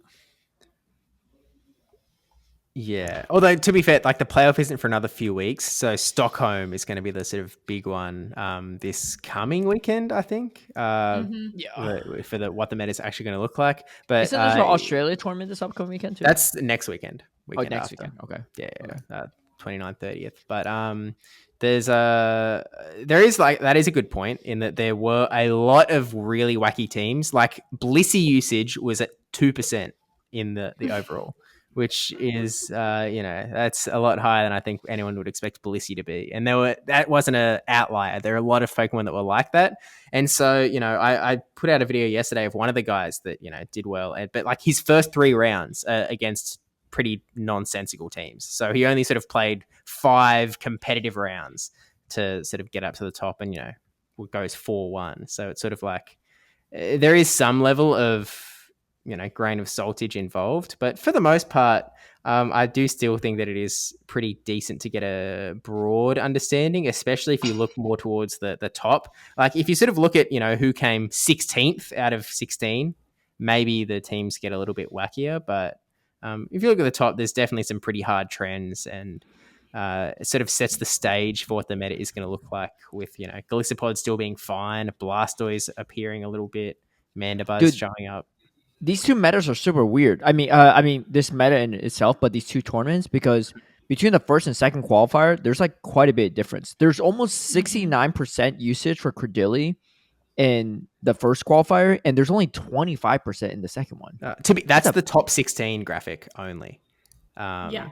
Yeah. Although to be fair, like the playoff isn't for another few weeks, so Stockholm is going to be the sort of big one this coming weekend, I think. Yeah. For the what the meta is actually going to look like. But Isn't there an Australia tournament this upcoming weekend too? that's next weekend. Oh, Weekend next after. weekend. Okay. Yeah. Okay. 29th, 30th. But there is like that is a good point in that there were a lot of really wacky teams. Like Blissey usage was at 2% in the overall, which is that's a lot higher than I think anyone would expect Blissey to be. And that wasn't an outlier. There are a lot of Pokemon that were like that. And so, I put out a video yesterday of one of the guys that, did well. But like his first 3 rounds against pretty nonsensical teams. So he only sort of played 5 competitive rounds to sort of get up to the top and, goes 4-1. So it's sort of like there is some level of, grain of saltage involved. But for the most part, I do still think that it is pretty decent to get a broad understanding, especially if you look more towards the top. Like if you sort of look at, who came 16th out of 16, maybe the teams get a little bit wackier. But if you look at the top, there's definitely some pretty hard trends, and it sort of sets the stage for what the meta is going to look like with, Galissapod still being fine, Blastoise appearing a little bit, Mandibuzz showing up. These two metas are super weird. I mean, this meta in itself, but these two tournaments, because between the first and second qualifier, there's like quite a bit of difference. There's almost 69% usage for Cradily in the first qualifier, and there's only 25% in the second one. That's the top 16 graphic only. Yeah.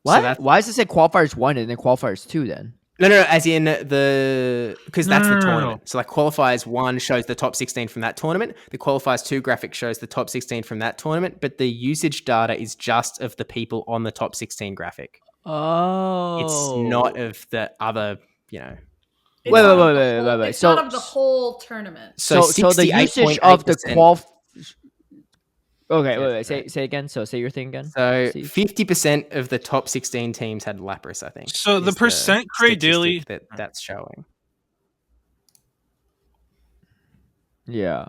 What? So why does it say qualifiers 1 and then qualifiers 2 then? No, as in because that's the tournament. So like qualifiers 1 shows the top 16 from that tournament. The qualifiers 2 graphic shows the top 16 from that tournament, but the usage data is just of the people on the top 16 graphic. Oh. It's not of the other, Wait. It's So not of the whole tournament. So the usage of the Okay, wait. Say again. So say your thing again. So 50% of the top 16 teams had Lapras, I think. So the percent CRADILY that's showing. Yeah.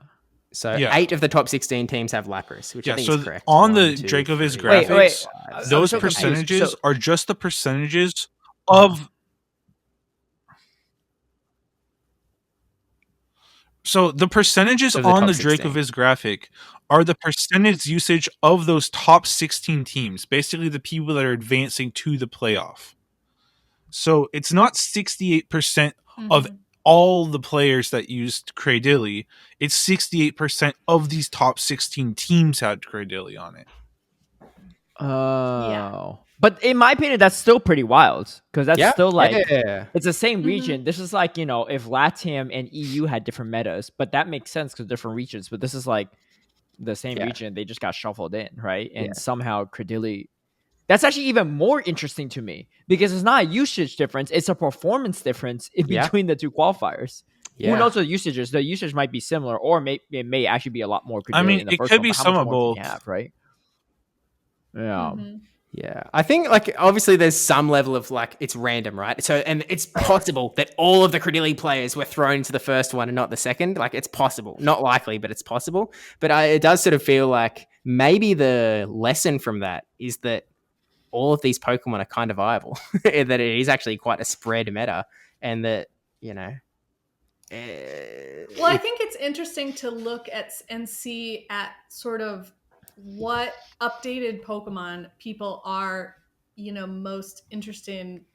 So 8 of the top 16 teams have Lapras, which I think is correct. On the Dracoviz graphics, those percentages are just the percentages of. So the percentages on the Dracoviz graphic are the percentage usage of those top 16 teams, basically the people that are advancing to the playoff. So it's not 68% of all the players that used CRADILY. It's 68% of these top 16 teams had CRADILY on it. Oh. Yeah. But in my opinion, that's still pretty wild, because that's still like it's the same Mm-hmm. region. This is like, if LATAM and EU had different metas, but that makes sense because different regions. But this is like the same region. They just got shuffled in, right? And somehow CRADILY. That's actually even more interesting to me, because it's not a usage difference; it's a performance difference in between the two qualifiers. Who knows what the usage is? The usage might be similar, or it may actually be a lot more. I mean, in the it first could one, be but how some much of more both. can you have, right? Yeah. Yeah, I think like obviously there's some level of like it's random, right? So and it's possible that all of the CRADILY players were thrown into the first one and not the second. Like it's possible, not likely, but it's possible. But it does sort of feel like maybe the lesson from that is that all of these Pokemon are kind of viable, that it is actually quite a spread meta, and that Well, I think it's interesting to look at and see at sort of what updated Pokemon people are, most interested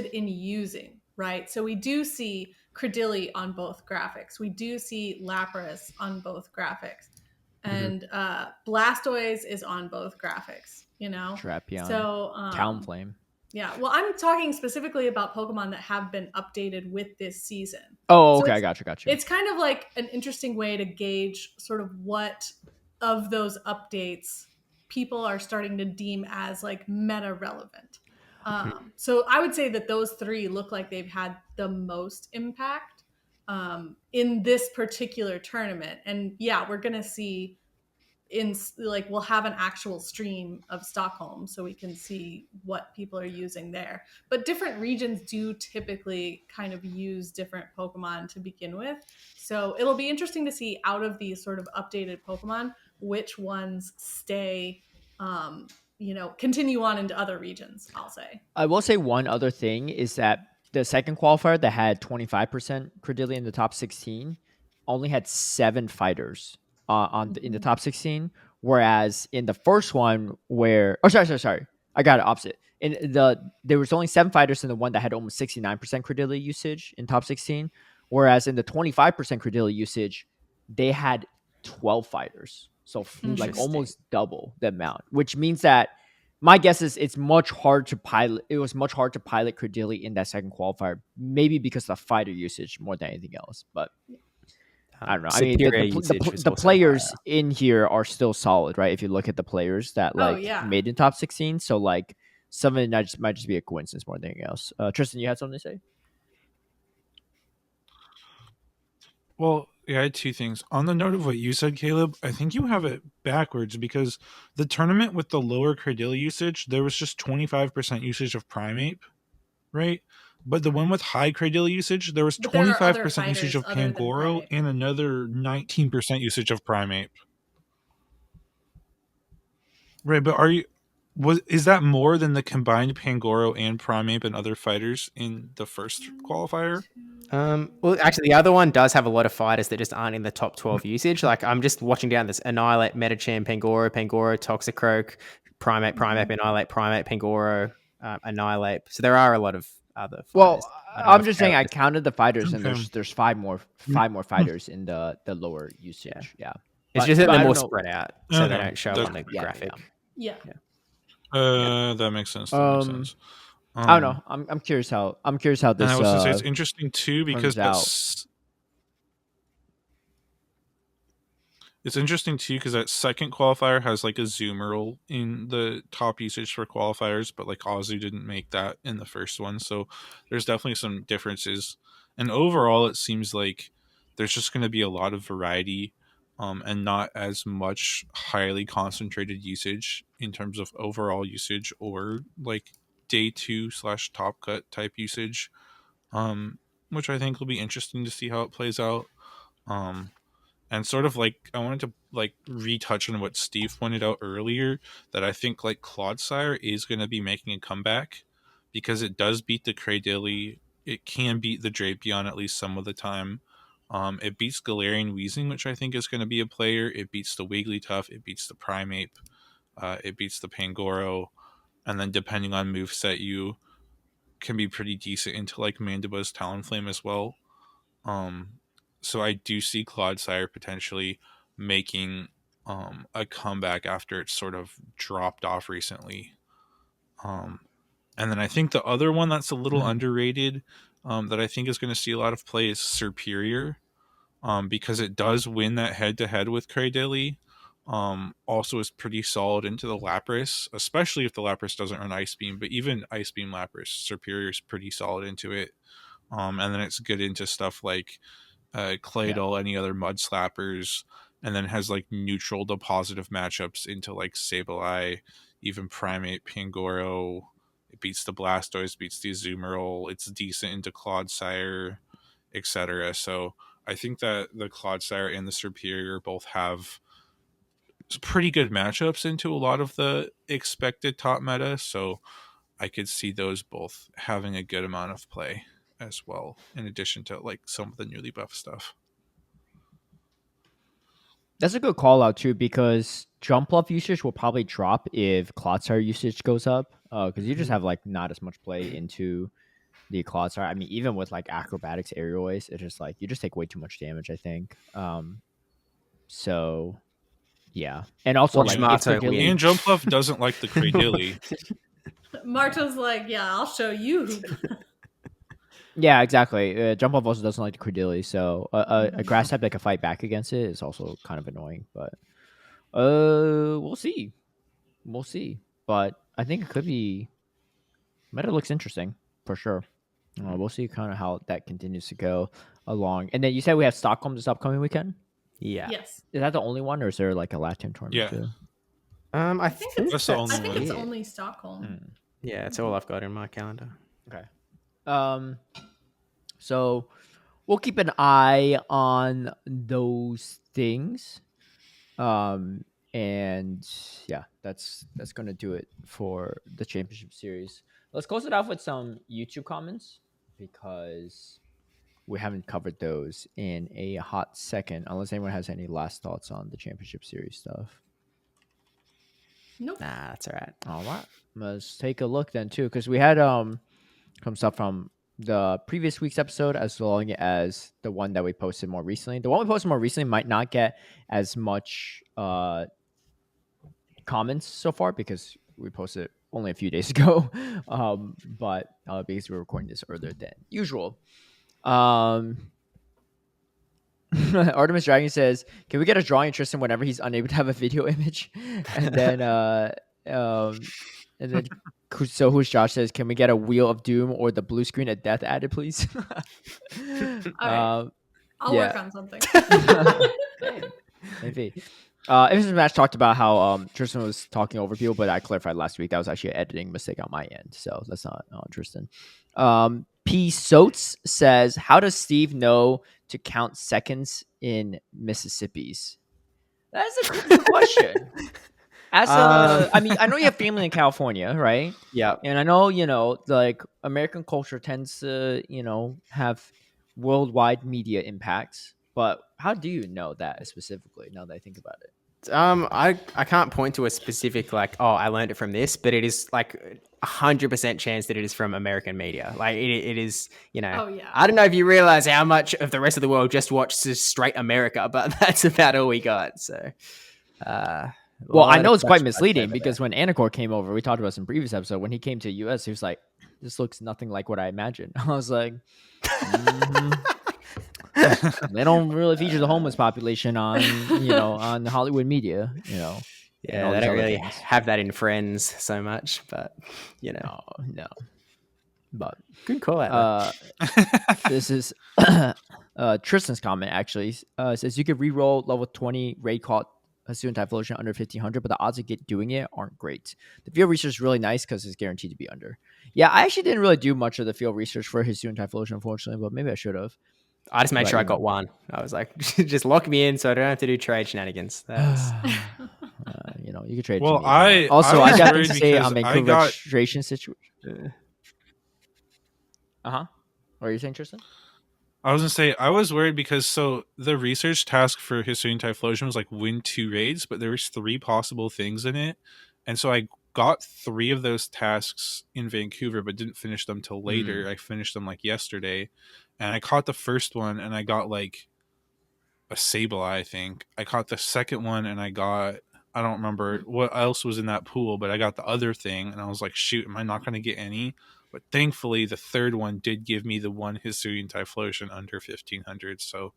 in using, right? So we do see CRADILY on both graphics. We do see Lapras on both graphics. And Blastoise is on both graphics, Drapion. So Talonflame. Yeah, well, I'm talking specifically about Pokemon that have been updated with this season. Oh, okay, I got you. It's kind of like an interesting way to gauge sort of what of those updates people are starting to deem as like meta relevant. So I would say that those 3 look like they've had the most impact in this particular tournament. And yeah, we're gonna see we'll have an actual stream of Stockholm so we can see what people are using there. But different regions do typically kind of use different Pokemon to begin with. So it'll be interesting to see out of these sort of updated Pokemon, which ones stay continue on into other regions, I'll say. I will say one other thing is that the second qualifier that had 25% CRADILY in the top 16 only had 7 fighters in the top 16, whereas in the first one sorry, I got it opposite. There was only 7 fighters in the one that had almost 69% CRADILY usage in top 16, whereas in the 25% CRADILY usage, they had 12 fighters, so like almost double the amount, which means that my guess is it's much hard to pilot. It was much hard to pilot CRADILY in that second qualifier, maybe because of the fighter usage more than anything else. But I don't know. I mean, Superior usage was the also players higher. in here are still solid, right? If you look at the players that made in top 16, so like some of it might just be a coincidence more than anything else. Tristan, you had something to say? Well, yeah, I had 2 things. On the note of what you said, Caleb, I think you have it backwards because the tournament with the lower CRADILY usage, there was just 25% usage of Primeape, right? But the one with high CRADILY usage, there was 25% usage of Pangoro and another 19% usage of Primeape. Right, but is that more than the combined Pangoro and Primeape and other fighters in the first qualifier? Well, actually, the other one does have a lot of fighters that just aren't in the top 12 usage. Like, I'm just watching down this Annihilate, Metacham, Pangoro, Toxicroak, Primeape, Annihilate, Primeape, Pangoro, Annihilate. So there are a lot of other fighters. Well, I don't know I'm if just saying I Caleb- counted the fighters, and Okay. there's 5 more fighters in the lower usage. Yeah. It's But- just that but I they're more don't know. spread out, so they Okay. don't show That's- on the Yeah, graphic. Yeah. That makes sense. That makes sense. I don't know. I'm curious how this and I was gonna say it's interesting too because turns out. It's interesting too because that second qualifier has like a Zoomerl in the top usage for qualifiers, but like Azu didn't make that in the first one, so there's definitely some differences. And overall, it seems like there's just going to be a lot of variety, and not as much highly concentrated usage in terms of overall usage or like day 2/top cut type usage, which I think will be interesting to see how it plays out. And sort of like I wanted to like retouch on what Steve pointed out earlier, that I think like Clodsire is going to be making a comeback because it does beat the CRADILY. It can beat the Drapion at least some of the time. It beats Galarian Weezing, which I think is going to be a player. It beats the Wigglytuff. It beats the Primeape. It beats the Pangoro. And then depending on moveset, you can be pretty decent into like Mandiba's Talonflame as well. So I do see Clodsire potentially making a comeback after it's sort of dropped off recently. And then I think the other one that's a little underrated, that I think is going to see a lot of play is Superior, because it does win that head to head with CRADILY. Also is pretty solid into the Lapras, especially if the Lapras doesn't run Ice Beam. But even Ice Beam Lapras, Superior is pretty solid into it. And then it's good into stuff like Claydol, any other mud slappers, and then has like neutral to positive matchups into like Sableye, even Primeape, Pangoro. It beats the Blastoise, beats the Azumarill. It's decent into Clodsire, etc. So I think that the Clodsire and the Superior both have pretty good matchups into a lot of the expected top meta. So I could see those both having a good amount of play as well, in addition to like some of the newly buff stuff. That's a good call out too, because jump love usage will probably drop if Clodsire usage goes up. Because you just have like not as much play into the Clodsire. I mean, even with like acrobatics, aerial ace, it's just like you just take way too much damage, I think. So yeah, and also Watch like Marto if Cradilly, win. And Jump Love doesn't like the CRADILY. Marto's like, yeah, I'll show you. yeah, exactly. Jump off also doesn't like the Cradilly, so a grass type that can fight back against it is also kind of annoying. But we'll see. We'll see. But I think it could be. Meta looks interesting for sure. We'll see kind of how that continues to go along. And then you said we have Stockholm this upcoming weekend. Yeah. Yes. Is that the only one, or is there like a Latin tournament Yeah. too? I think That's the only I think one. it's only Stockholm. Yeah, it's all I've got in my calendar. Okay. So we'll keep an eye on those things. And yeah, that's gonna do it for the championship series. Let's close it off with some YouTube comments because we haven't covered those in a hot second. Unless anyone has any last thoughts on the championship series stuff. Nope. Nah, that's all right. All right, let's take a look then too, because we had some stuff from the previous week's episode as long as the one that we posted more recently. The one we posted more recently might not get as much comments so far because we posted it only a few days ago, but because we're recording this earlier than usual. Artemis Dragon says, "Can we get a drawing of Tristan whenever he's unable to have a video image?" And then, so who's Josh says, "Can we get a Wheel of Doom or the blue screen of death added, please?" I'll work on something. Maybe. Infamous Match talked about how Tristan was talking over people, but I clarified last week that was actually an editing mistake on my end, so that's not on Tristan. P. Soats says, "How does Steve know to count seconds in Mississippi's?" That's a good question. I mean, I know you have family in California, right? Yeah. And I know, like American culture tends to, have worldwide media impacts. But how do you know that specifically? Now that I think about it, I can't point to a specific I learned it from this, but it is like 100% chance that it is from American media. Like it is, Oh, yeah. I don't know if you realize how much of the rest of the world just watches straight America, but that's about all we got. So, well, I know it's quite misleading because when Anacor came over, we talked about some previous episode. When he came to the US, he was like, "This looks nothing like what I imagined." I was like, they don't really feature the homeless population on on Hollywood media, Yeah, they don't really have that in Friends so much, but no. But good call out. This is Tristan's comment actually. Says you could re-roll level 20 raid caught Hisuian Typhlosion under 1500, but the odds of doing it aren't great. The field research is really nice because it's guaranteed to be under. Yeah, I actually didn't really do much of the field research for Hisuian Typhlosion, unfortunately, but maybe I should have. I just made sure I got one. I was like, just lock me in so I don't have to do trade shenanigans. You could trade. Well, I got to say on Vancouver registration situation. What are you saying, Tristan? I was gonna say I was worried because the research task for Hisuian Typhlosion was like win 2 raids, but there was 3 possible things in it, and so I got 3 of those tasks in Vancouver, but didn't finish them till later. I finished them like yesterday, and I caught the first one, and I got like a Sableye, I think. I caught the second one, and I don't remember what else was in that pool, but I got the other thing, and I was like, shoot, am I not going to get any? But thankfully, the third one did give me the one Hisuian Typhlosion under 1500, so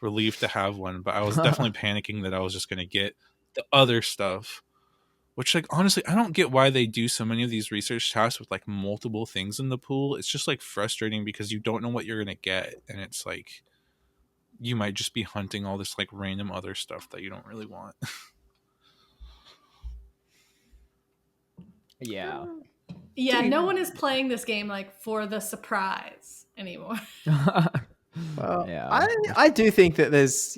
relieved to have one. But I was definitely panicking that I was just going to get the other stuff, which, like, honestly, I don't get why they do so many of these research tasks with, like, multiple things in the pool. It's just, like, frustrating because you don't know what you're going to get, and it's, like, you might just be hunting all this, like, random other stuff that you don't really want. Yeah. Yeah, no one is playing this game like for the surprise anymore. Well, yeah. I do think that there's,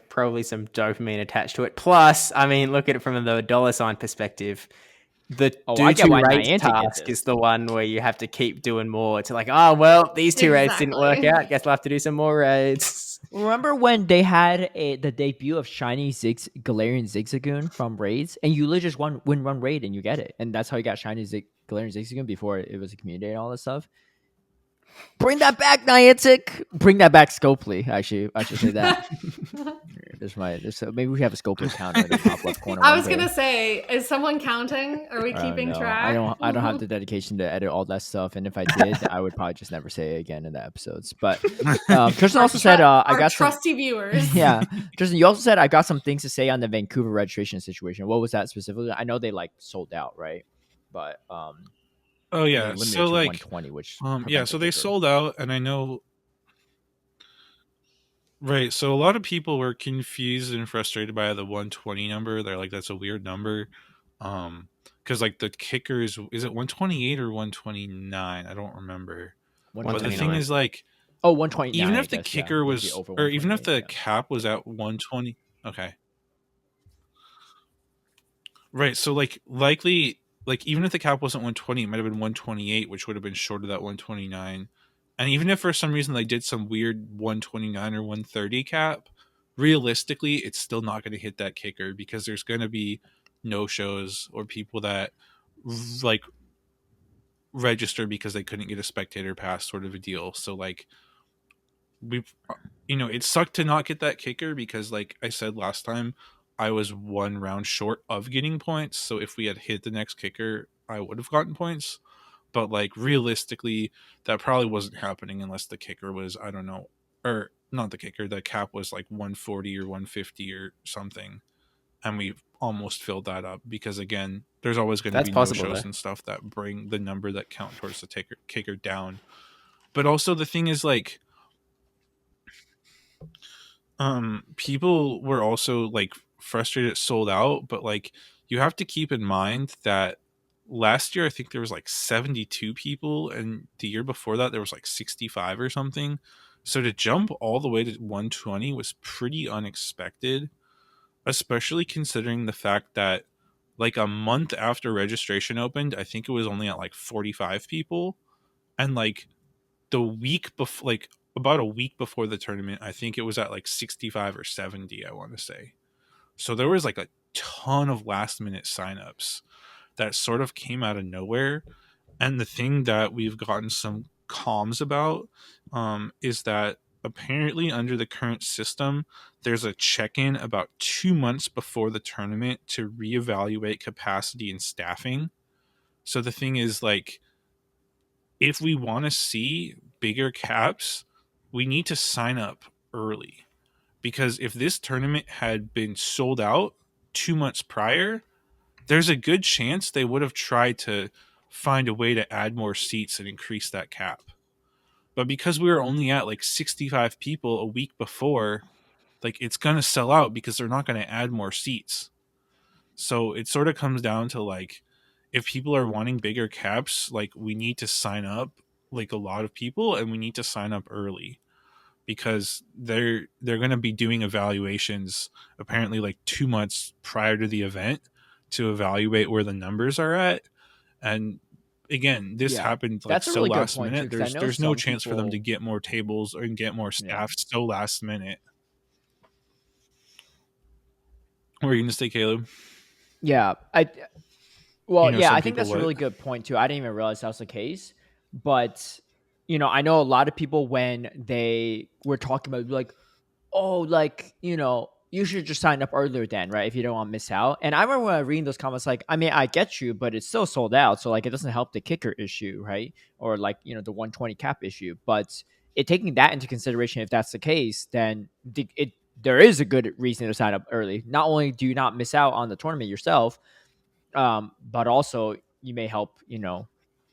probably some dopamine attached to it. Plus, I mean, look at it from the dollar sign perspective. The do 2 raids task is the one where you have to keep doing more. It's like, oh, well, these 2 raids didn't work out. Guess we'll have to do some more raids. Remember when they had the debut of Shiny Galarian Zigzagoon from raids? And you literally just win one raid and you get it. And that's how you got Shiny Galarian Zigzagoon before it was a community and all this stuff. Bring that back, Niantic. Bring that back, Scopely. Actually, I should say that. Maybe we have a Scopely counter in the top left corner. I was gonna say, is someone counting? Are we keeping track? I don't have the dedication to edit all that stuff, and if I did, I would probably just never say it again in the episodes. But Tristan also said, "I got trusty viewers." Yeah, Tristan, you also said I got some things to say on the Vancouver registration situation. What was that specifically? I know they sold out, right? But oh yeah, so like 120, which so they sold out, and I know. Right, so a lot of people were confused and frustrated by the 120 number. They're like, that's a weird number. Because like the kicker is it 128 or 129? I don't remember. But the thing is, like, 129. Even if the kicker was, or even if the cap was at 120, okay. Right. So like likely like even if the cap wasn't 120, it might have been 128, which would have been short of that 129. And even if for some reason they did some weird 129 or 130 cap, realistically, it's still not going to hit that kicker because there's going to be no shows or people that like register because they couldn't get a spectator pass sort of a deal. So like we it sucked to not get that kicker because like I said last time, I was one round short of getting points. So if we had hit the next kicker, I would have gotten points. But like realistically, that probably wasn't happening unless the kicker was, I don't know, or not the kicker, the cap was like 140 or 150 or something. And we almost filled that up because again, there's always going to That's be no possible shows though. and stuff that bring the number that count towards the kicker down. But also the thing is like people were also like frustrated it sold out, but like you have to keep in mind that last year I think there was like 72 people and the year before that there was like 65 or something. So to jump all the way to 120 was pretty unexpected, especially considering the fact that like a month after registration opened, I think it was only at like 45 people, and like the week before, like about a week before the tournament, I think it was at like 65 or 70, I want to say. So there was like a ton of last minute signups that sort of came out of nowhere. And the thing that we've gotten some comms about is that apparently under the current system, there's a check-in about 2 months before the tournament to reevaluate capacity and staffing. So the thing is like, if we want to see bigger caps, we need to sign up early. Because if this tournament had been sold out 2 months prior, there's a good chance they would have tried to find a way to add more seats and increase that cap. But because we were only at like 65 people a week before, like it's going to sell out because they're not going to add more seats. So it sort of comes down to like, if people are wanting bigger caps, like we need to sign up like a lot of people and we need to sign up early because they're going to be doing evaluations apparently like 2 months prior to the event to evaluate where the numbers are at. And again, this Yeah, happened like that's a so really good last point too. minute. Because I know There's no some chance for them to people. get more tables or get more Yeah, staff so last minute. What are you going to say, Caleb? yeah. Well, yeah, Some I think people that's a what? really good point too. I didn't even realize that was the case, but I know a lot of people when they were talking about like, oh, like, you should just sign up earlier then, right? If you don't want to miss out. And I remember when I reading those comments, like, I mean, I get you, but it's still sold out. So like, it doesn't help the kicker issue, right? Or like, the 120 cap issue. But taking that into consideration, if that's the case, then there is a good reason to sign up early. Not only do you not miss out on the tournament yourself, but also you may help,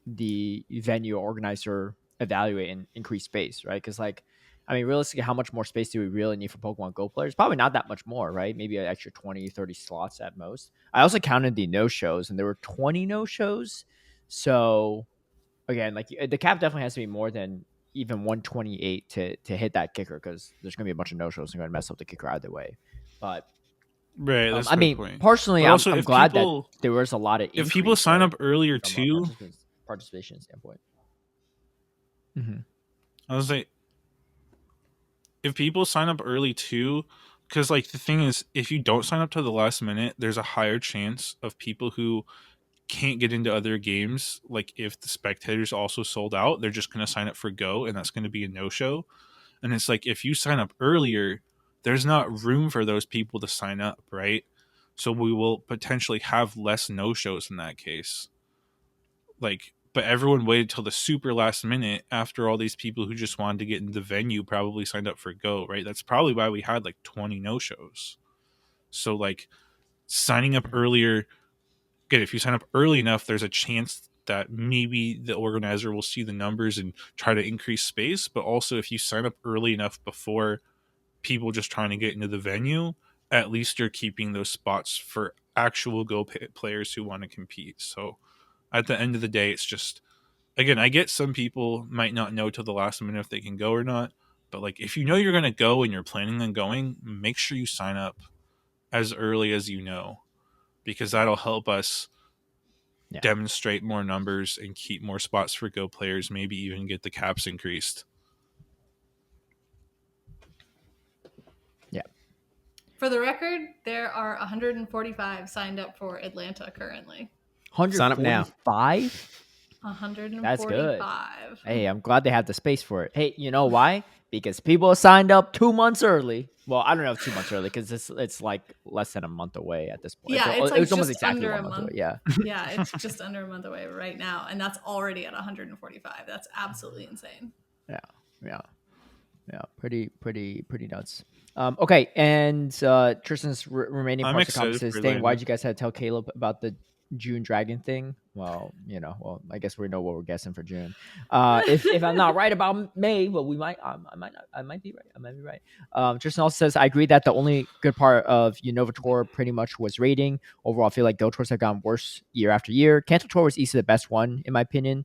the venue organizer evaluate and increase space, right? Because like, I mean, realistically, how much more space do we really need for Pokemon Go players? Probably not that much more, right? Maybe an extra 20, 30 slots at most. I also counted the no-shows, and there were 20 no-shows. So again, like the cap definitely has to be more than even 128 to hit that kicker, because there's going to be a bunch of no-shows and going to mess up the kicker either way. But Right, that's I a fair mean, point. personally, But I'm also, I'm glad that there was a lot of if people increase, sign right, up earlier from a too, participation standpoint. Mm-hmm. I was like, if people sign up early too, because like the thing is, if you don't sign up to the last minute, there's a higher chance of people who can't get into other games. Like if the spectators also sold out, they're just going to sign up for Go, and that's going to be a no show. And it's like if you sign up earlier, there's not room for those people to sign up, right? So we will potentially have less no shows in that case. Like, but everyone waited till the super last minute after all these people who just wanted to get into the venue probably signed up for Go, right? That's probably why we had like 20 no shows. So like signing up earlier, good, if you sign up early enough, there's a chance that maybe the organizer will see the numbers and try to increase space. But also, if you sign up early enough before people just trying to get into the venue, at least you're keeping those spots for actual Go players who want to compete. So at the end of the day, it's just, again, I get some people might not know till the last minute if they can go or not. But like, if you know you're going to go and you're planning on going, make sure you sign up as early as you know. because that'll help us Yeah. demonstrate more numbers and keep more spots for Go players, maybe even get the caps increased. Yeah. For the record, there are 145 signed up for Atlanta currently. Sign up now. 145? 145. That's good. Hey, I'm glad they have the space for it. Hey, you know why? Because people signed up 2 months early. Well, I don't know if 2 months early because it's like less than a month away at this point. Yeah, it's it like was almost just exactly under 1 a month month. away. Yeah. Yeah, it's just under a month away right now, and that's already at 145. That's absolutely insane. Yeah. Pretty nuts. Okay, and Tristan's remaining I'm parts of excited conversation for thing. Why Atlanta. did you guys have to tell Caleb about the June dragon thing? Well, I guess we know what we're guessing for June. If I'm not right about May, well, we might. I might be right. I might be right. Tristan also says I agree that the only good part of Unova Tour pretty much was rating. Overall, I feel like Go Tours have gotten worse year after year. Kanto Tour was easily the best one in my opinion.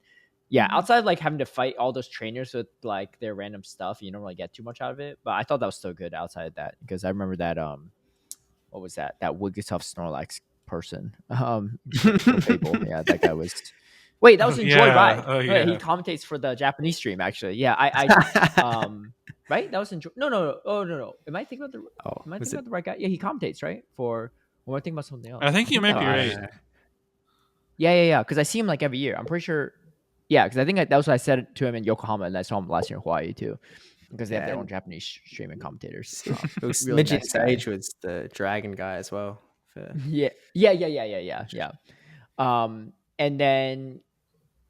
Yeah, outside of like having to fight all those trainers with like their random stuff, you don't really get too much out of it. But I thought that was still good outside of that because I remember that what was that Wigglytuff Snorlax person Fable. Yeah, that guy was. Wait, that was in Joyride. Oh Right, he yeah. commentates for the Japanese stream actually. Yeah, I right, that was in no. Oh no. Am I thinking about the right guy? Yeah, he commentates right for. Or am I thinking about something else? I think you might be right. Yeah. Because I see him like every year. I'm pretty sure. Yeah, because I think that was what I said to him in Yokohama, and I saw him last year in Hawaii too, because they have their own Japanese streaming commentators. It was Really Midget nice guy. Sage was the dragon guy as well. Yeah. And then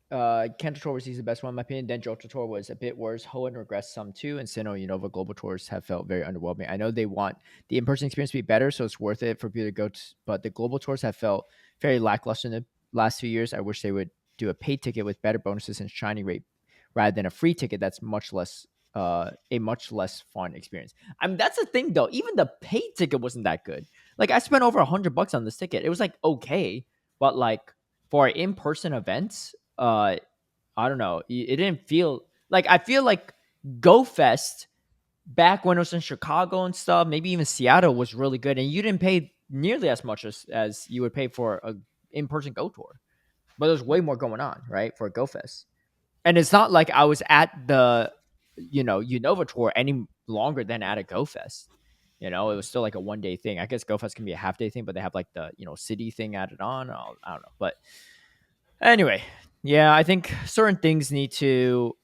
Kanto Tour was the best one in my opinion. Then Johto Tour was a bit worse. Hoenn regressed some too, and Sinnoh Unova Global Tours have felt very underwhelming. I know they want the in-person experience to be better, so it's worth it for people to go. But the Global Tours have felt very lackluster in the last few years. I wish they would do a paid ticket with better bonuses and shiny rate rather than a free ticket that's much less a much less fun experience. I mean, that's the thing though. Even the paid ticket wasn't that good. Like I spent over $100 on this ticket. It was like okay, but like for in-person events, I don't know. It didn't feel like I feel like Go Fest back when it was in Chicago and stuff, maybe even Seattle was really good, and you didn't pay nearly as much as you would pay for a in-person Go Tour. But there's way more going on, right, for a Go Fest. And it's not like I was at the Unova Tour any longer than at a Go Fest. It was still like a 1-day thing. I guess Go Fest can be a half-day thing, but they have like the city thing added on. I don't know, but anyway, yeah, I think certain things need to.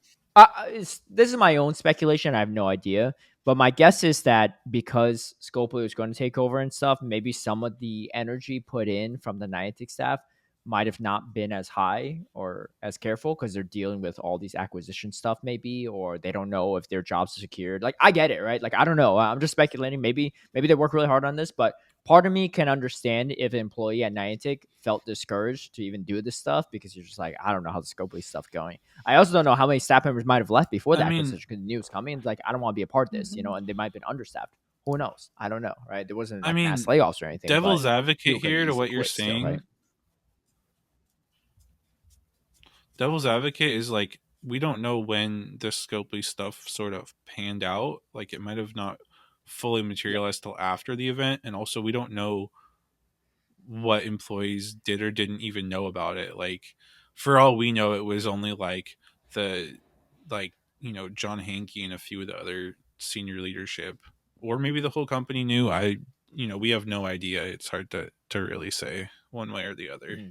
This is my own speculation. I have no idea, but my guess is that because Scopely is going to take over and stuff, maybe some of the energy put in from the Niantic staff might have not been as high or as careful because they're dealing with all these acquisition stuff, maybe, or they don't know if their jobs are secured. Like, I get it, right? Like, I don't know. I'm just speculating. Maybe they work really hard on this, but part of me can understand if an employee at Niantic felt discouraged to even do this stuff because you're just like, I don't know how the Scopely stuff going. I also don't know how many staff members might have left before the acquisition because the news coming. Like, I don't want to be a part of this, and they might have been understaffed. Who knows? I don't know, right? There wasn't like mass layoffs or anything. Devil's advocate people could here to easily what you're quit saying. still, right? Devil's advocate is like we don't know when the Scopely stuff sort of panned out. Like it might have not fully materialized till after the event, and also we don't know what employees did or didn't even know about it. Like for all we know, it was only like John Hankey and a few of the other senior leadership, or maybe the whole company knew. We have no idea. It's hard to really say one way or the other.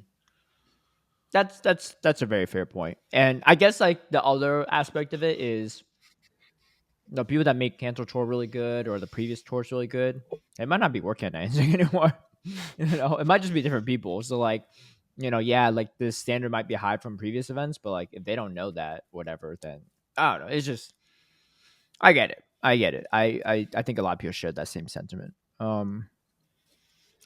That's a very fair point. And I guess like the other aspect of it is the people that make Kanto Tour really good or the previous tours really good, they might not be working at Niantic anymore. It might just be different people. So like, like the standard might be high from previous events, but like if they don't know that, whatever, then I don't know. It's just I get it. I think a lot of people share that same sentiment.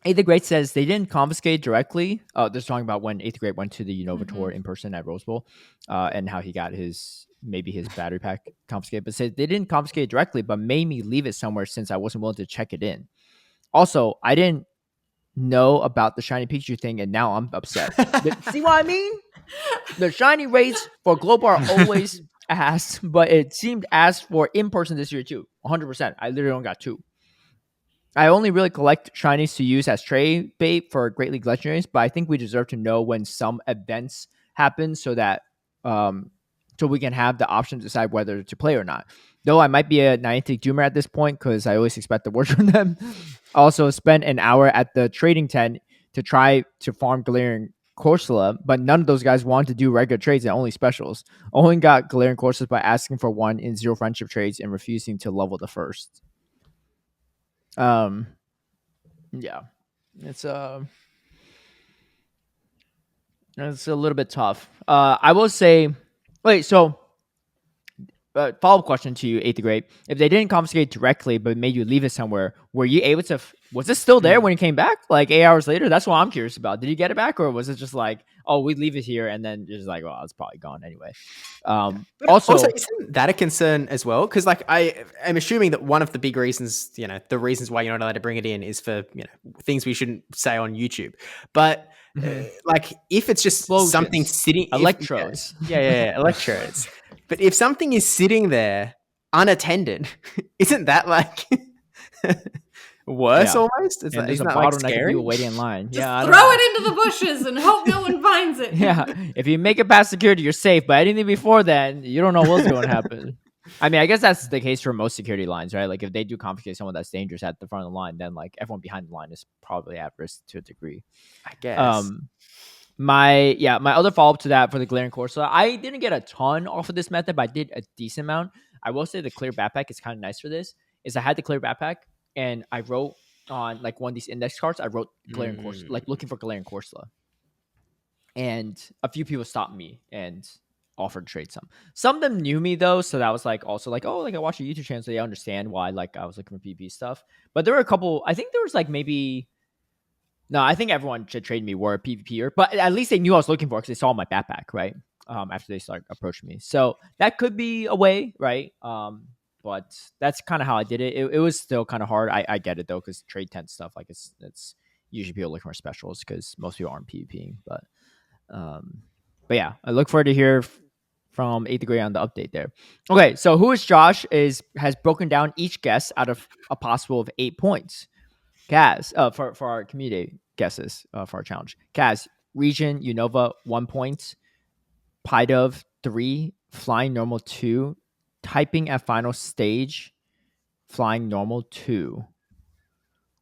Eighth Grade says they didn't confiscate directly. They're talking about when Eighth Grade went to the Unova Tour in person at Rose Bowl, and how he got his battery pack confiscated. But said they didn't confiscate it directly, but made me leave it somewhere since I wasn't willing to check it in. Also, I didn't know about the shiny Pikachu thing, and now I'm upset. See what I mean? The shiny rates for global are always asked, but it seemed asked for in person this year too. 100%. I literally only got 2. I only really collect shinies to use as trade bait for Great League legendaries, but I think we deserve to know when some events happen so that so we can have the option to decide whether to play or not. Though I might be a Niantic Doomer at this point because I always expect the worst from them. I also spent an hour at the trading tent to try to farm Galarian Corsola, but none of those guys wanted to do regular trades and only specials. Only got Galarian Corsola by asking for one in 0 friendship trades and refusing to level the first. Yeah, it's a little bit tough. I will say, wait, so follow-up question to you, 8th grade. If they didn't confiscate directly but made you leave it somewhere, were you able to, was it still there when you came back? Like 8 hours later? That's what I'm curious about. Did you get it back, or was it just like, oh, we leave it here and then just like, well, it's probably gone anyway? Also, isn't that a concern as well? Because like I am assuming that one of the big reasons, the reasons why you're not allowed to bring it in is for things we shouldn't say on YouTube. But like if it's just something sitting, electrodes, electrodes. But if something is sitting there unattended, isn't that like worse almost? It's there's a bottleneck of people waiting in line. Just throw it into the bushes and hope no one finds it. Yeah, if you make it past security, you're safe. But anything before then, you don't know what's going to happen. I mean, I guess that's the case for most security lines, right? Like if they do confiscate someone that's dangerous at the front of the line, then like everyone behind the line is probably at risk to a degree, I guess. My other follow-up to that for the Galarian Corsola, I didn't get a ton off of this method, but I did a decent amount. I will say the clear backpack is kind of nice for this, is I had the clear backpack and I wrote on like one of these index cards, I wrote Galarian Corsola, like looking for Galarian Corsola. And a few people stopped me and offered to trade some. Some of them knew me though, so that was like also like, oh, like I watch your YouTube channel, so they understand why like I was looking for PvP stuff. But there were a couple, I think there was like maybe... No, I think everyone should trade me were a PvPer, but at least they knew I was looking for it because they saw my backpack, right? After they start approaching me. So that could be a way, right? But that's kind of how I did it. It was still kind of hard. I get it though, because trade tent stuff, like it's usually people looking for specials because most people aren't PvPing. But yeah, I look forward to hear from 8th grade on the update there. Okay, so Who is Josh has broken down each guess out of a possible of 8 points. Kaz, for our community guesses for our challenge. Kaz, region, Unova, 1 point. Pidove, 3. Flying normal, 2. Typing at final stage, flying normal, 2.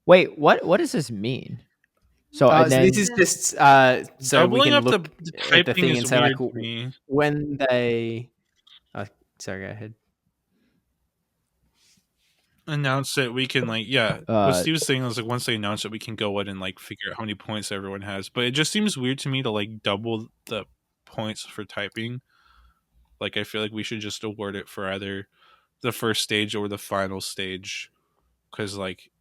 Wait, what does this mean? So, and then, this is just so we doubling can up look the at the thing is and say like weird to me. when they. Sorry, go ahead. Announce it, we can like what Steve was saying is like once they announce it, we can go in and like figure out how many points everyone has. But it just seems weird to me to like double the points for typing. Like I feel like we should just award it for either the first stage or the final stage, because like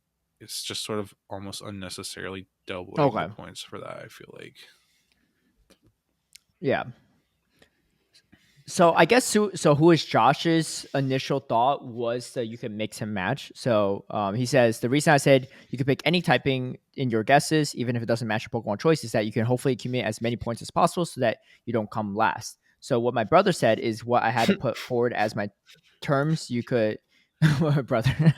it's just sort of almost unnecessarily doubling the points for that, I feel like. Yeah. So I guess Who is Josh's initial thought was that you can mix and match. So he says the reason I said you can pick any typing in your guesses, even if it doesn't match your Pokemon choice, is that you can hopefully accumulate as many points as possible so that you don't come last. So what my brother said is what I had to put forward as my terms. You could, brother,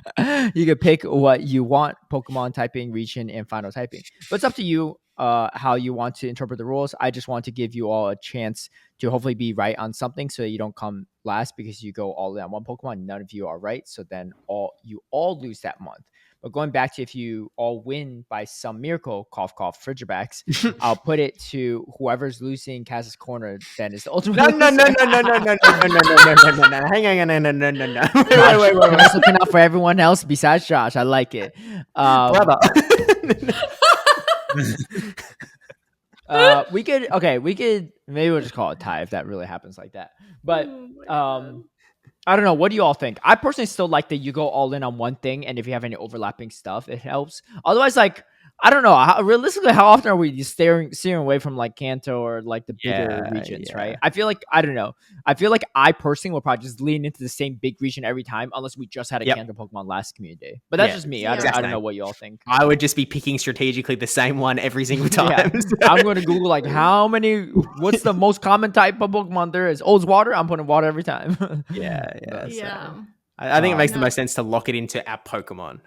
you could pick what you want: Pokemon typing, region, and final typing. But it's up to you how you want to interpret the rules. I just want to give you all a chance to hopefully be right on something so that you don't come last because you go all in on one Pokemon. None of you are right. So then you all lose that month. But going back to if you all win by some miracle, cough, cough, Frigirbacks, I'll put it to whoever's losing Kaz's corner then is the ultimate. No. Hang on. No. Wait. I'm just looking out for everyone else besides Josh. I like it. Brother. We could maybe we'll just call it tie if that really happens like that. But I don't know. What do you all think? I personally still like that you go all in on one thing, and if you have any overlapping stuff, it helps. Otherwise, like I don't know. Realistically, how often are we steering away from like Kanto or like the bigger regions, right? I feel like I don't know. I feel like I personally will probably just lean into the same big region every time, unless we just had a Kanto Pokemon last community day. But that's just me. I don't know what you all think. I would just be picking strategically the same one every single time. I'm going to Google like what's the most common type of Pokemon there is. Oh, it's water. I'm putting water every time. Yeah. I think it makes the most sense to lock it into our Pokemon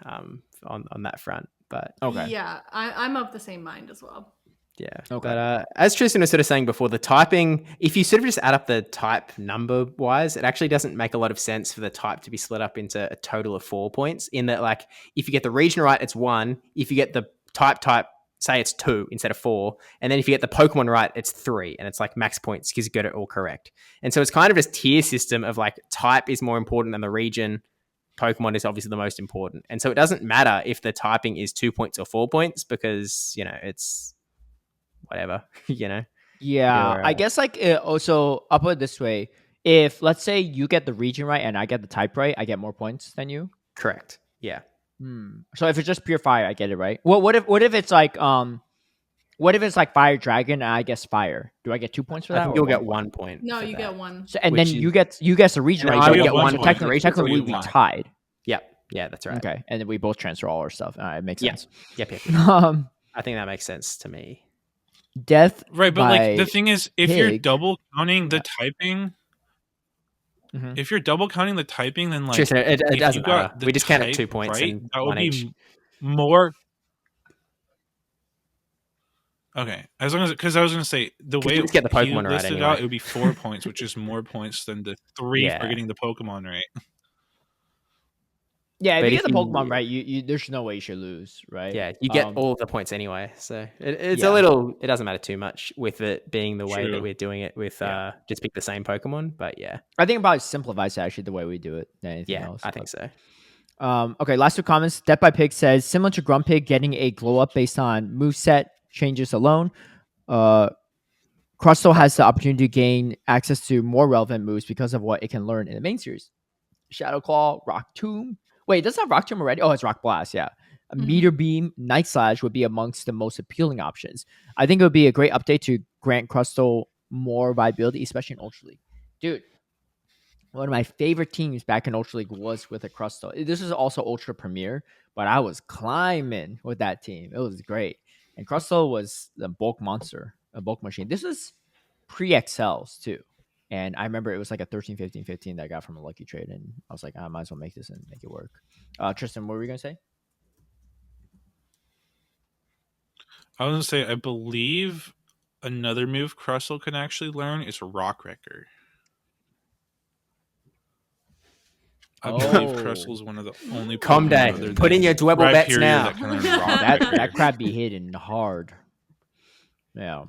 on that front. But Okay. Yeah, I'm of the same mind as well. yeah. Okay. But as Tristan was sort of saying before, the typing, if you sort of just add up the type number wise, it actually doesn't make a lot of sense for the type to be split up into a total of 4 points. In that, like, if you get the region right, it's 1. If you get the type, say it's 2 instead of 4. And then if you get the Pokemon right, it's 3. And it's like max points because you got it all correct. And so it's kind of this tier system of like type is more important than the region. Pokemon is obviously the most important. And so it doesn't matter if the typing is 2 points or 4 points because, it's whatever, Yeah, You're, I guess like also I'll put it this way: if let's say you get the region right and I get the type right, I get more points than you. correct. Yeah. So if it's just pure fire, I get it right. What if it's like what if it's like fire dragon and I guess fire? Do I get 2 points for that? I think or you'll get 1 point? 1 point. No, for you that. get 1. So, and Which then is- you guess the region And right. I So get we get 1 1 point. Technically, Region, technically so we we get one. tied. Yeah, that's right. Okay, and then we both transfer all our stuff. All right, it makes Yeah. sense. Yep. I think that makes sense to me. Death, Right, but like the thing is, if you're Pig. double counting the typing, Mhm. if you're double counting the typing, then like Tristan, it if doesn't you got matter. the We just counted type 2 points right, and that would 1 be each. more. Okay, as long as because I was going to say the 'Cause way you just get the he Pokemon right listed anyway. out, it would be 4 points, which is more points than the 3 Yeah. for getting the Pokemon right. Yeah, if But you if get the you- Pokemon right, you there's no way you should lose, right? Yeah, you get all of the points anyway. So it's Yeah. a little, it doesn't matter too much with it being the way True. that we're doing it with Yeah. just pick the same Pokemon. But yeah, I think it probably simplifies actually the way we do it than anything yeah, else. I think so. Okay, last 2 comments. Death by Pig says similar to Grumpig getting a glow up based on moveset changes alone. Crustle has the opportunity to gain access to more relevant moves because of what it can learn in the main series. Shadow Claw, Rock Tomb. Wait, it doesn't have Rock Tomb already? Oh, it's Rock Blast, yeah. A Meteor Beam, Night Slash would be amongst the most appealing options. I think it would be a great update to grant Crustle more viability, especially in Ultra League. Dude, one of my favorite teams back in Ultra League was with a Crustle. This is also Ultra Premier, but I was climbing with that team. It was great. And Crustle was the bulk monster, a bulk machine. This is pre-XLs too. And I remember it was like a 13, 15, 15 that I got from a lucky trade. And I was like, I might as well make this and make it work. Tristan, what were you going to say? I was going to say, I believe another move Crustle can actually learn is Rock Wrecker. I believe Crustle is one of the only Calm Pokemon down. other Put in than your Dwebble bets Rhyperior now. that can learn Rock that Wrecker. crab be hitting hard. Yeah.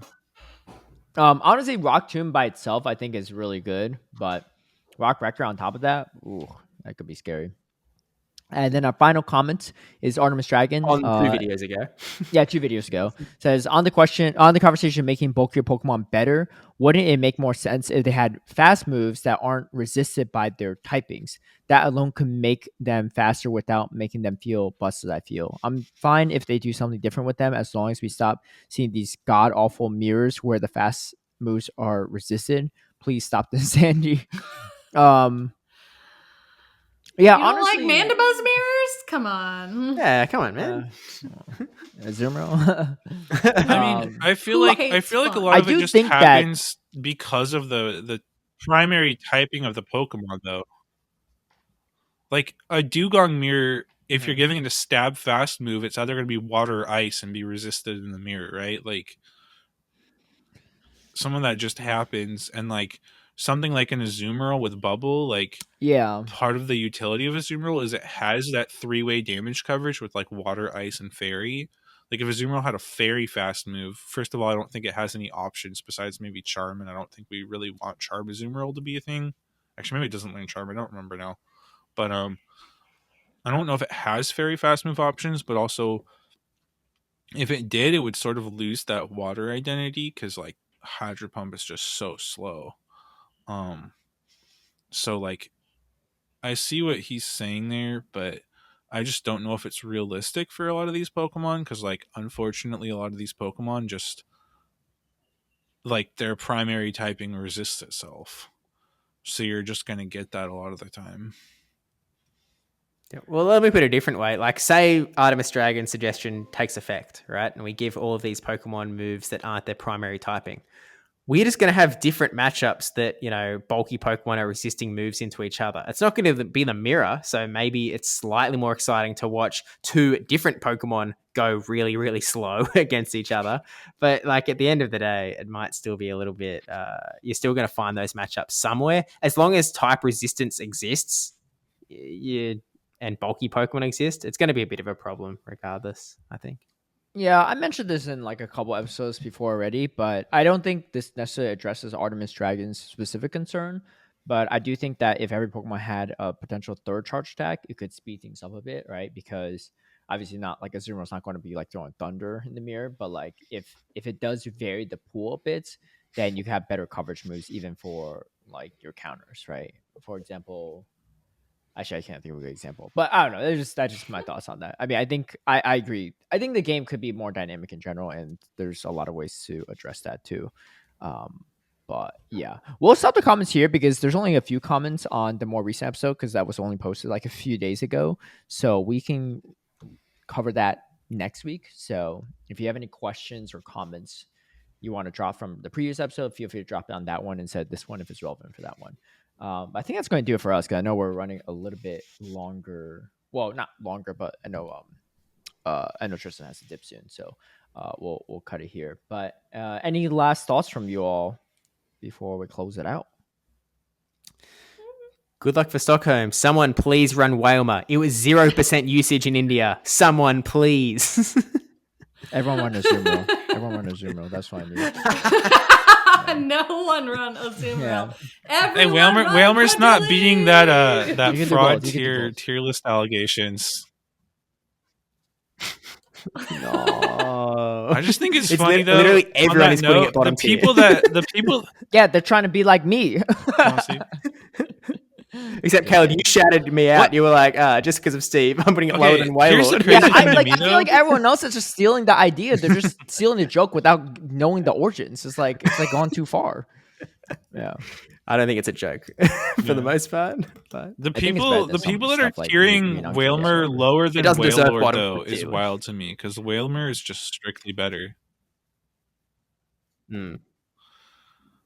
Honestly, Rock Tomb by itself, I think, is really good, but Rock Wrecker on top of that, ooh, that could be scary. And then our final comment is Artemis Dragon. On 2 videos ago. Yeah, 2 videos ago. Says on the conversation making bulkier Pokemon better, wouldn't it make more sense if they had fast moves that aren't resisted by their typings? That alone could make them faster without making them feel busted, I feel. I'm fine if they do something different with them as long as we stop seeing these god awful mirrors where the fast moves are resisted. Please stop this, Andy. Yeah, You don't honestly, like Mandibuzz mirrors? Come on. Yeah, come on, man. Azumarill. I mean, I feel who like hates a fun? lot I of it do just think that- happens because of the primary typing of the Pokemon, though. Like a Dugong mirror, if you're giving it a stab fast move, it's either going to be water or ice and be resisted in the mirror, right? Like some of that just happens, and like something like an Azumarill with Bubble, like Yeah. part of the utility of Azumarill is it has that 3-way damage coverage with like water, ice, and fairy. Like if Azumarill had a fairy fast move, first of all, I don't think it has any options besides maybe Charm, and I don't think we really want Charm Azumarill to be a thing. Actually, maybe it doesn't learn Charm. I don't remember now. But I don't know if it has fairy fast move options, but also if it did, it would sort of lose that water identity because like Hydro Pump is just so slow. So like I see what he's saying there, but I just don't know if it's realistic for a lot of these Pokemon because like unfortunately a lot of these Pokemon just like their primary typing resists itself. So you're just gonna get that a lot of the time. Yeah, well, let me put it a different way. Like, say Artemis Dragon suggestion takes effect, right? And we give all of these Pokemon moves that aren't their primary typing. we're just going to have different matchups that, bulky Pokemon are resisting moves into each other. It's not going to be the mirror. So maybe it's slightly more exciting to watch two different Pokemon go really, really slow against each other. But like at the end of the day, it might still be a little bit, you're still going to find those matchups somewhere. As long as type resistance exists and bulky Pokemon exist, it's going to be a bit of a problem regardless, I think. Yeah, I mentioned this in like a couple episodes before already, but I don't think this necessarily addresses Artemis Dragon's specific concern. But I do think that if every Pokemon had a potential third charge attack, it could speed things up a bit, right? Because obviously not like Azuma's not going to be like throwing thunder in the mirror, but like if it does vary the pool a bit, then you can have better coverage moves even for like your counters, right? For example, actually, I can't think of a good example, but I don't know. That's just my thoughts on that. I mean, I think I agree. I think the game could be more dynamic in general, and there's a lot of ways to address that too. But yeah, we'll stop the comments here because there's only a few comments on the more recent episode because that was only posted like a few days ago. So we can cover that next week. So if you have any questions or comments you want to drop from the previous episode, feel free to drop it on that one and said this one if it's relevant for that one. I think that's going to do it for us because I know we're running a little bit longer. Well, not longer, but I know Tristan has to dip soon, so we'll cut it here. But any last thoughts from you all before we close it out? Good luck for Stockholm. Someone please run Wailmer. It was 0% usage in India. Someone please. Everyone run Azumarill. Everyone run Azumarill. That's fine. No one run Azumarill. Yeah. Hey, Wailmer's not beating that fraud tier list allegations. No. I just think it's funny though. Literally everyone is putting it bottom tier. The people. Yeah, they're trying to be like me. Except Caleb, you shouted me out. What? You were like, just because of Steve, I'm putting it lower than Wailord. Yeah, I feel like everyone else is just stealing the idea. They're just stealing the joke without knowing the origins. It's like gone too far. Yeah. I don't think it's a joke for the most part. But the people that are tiering Wailmer lower than Wailord though is wild to me because Wailmer is just strictly better.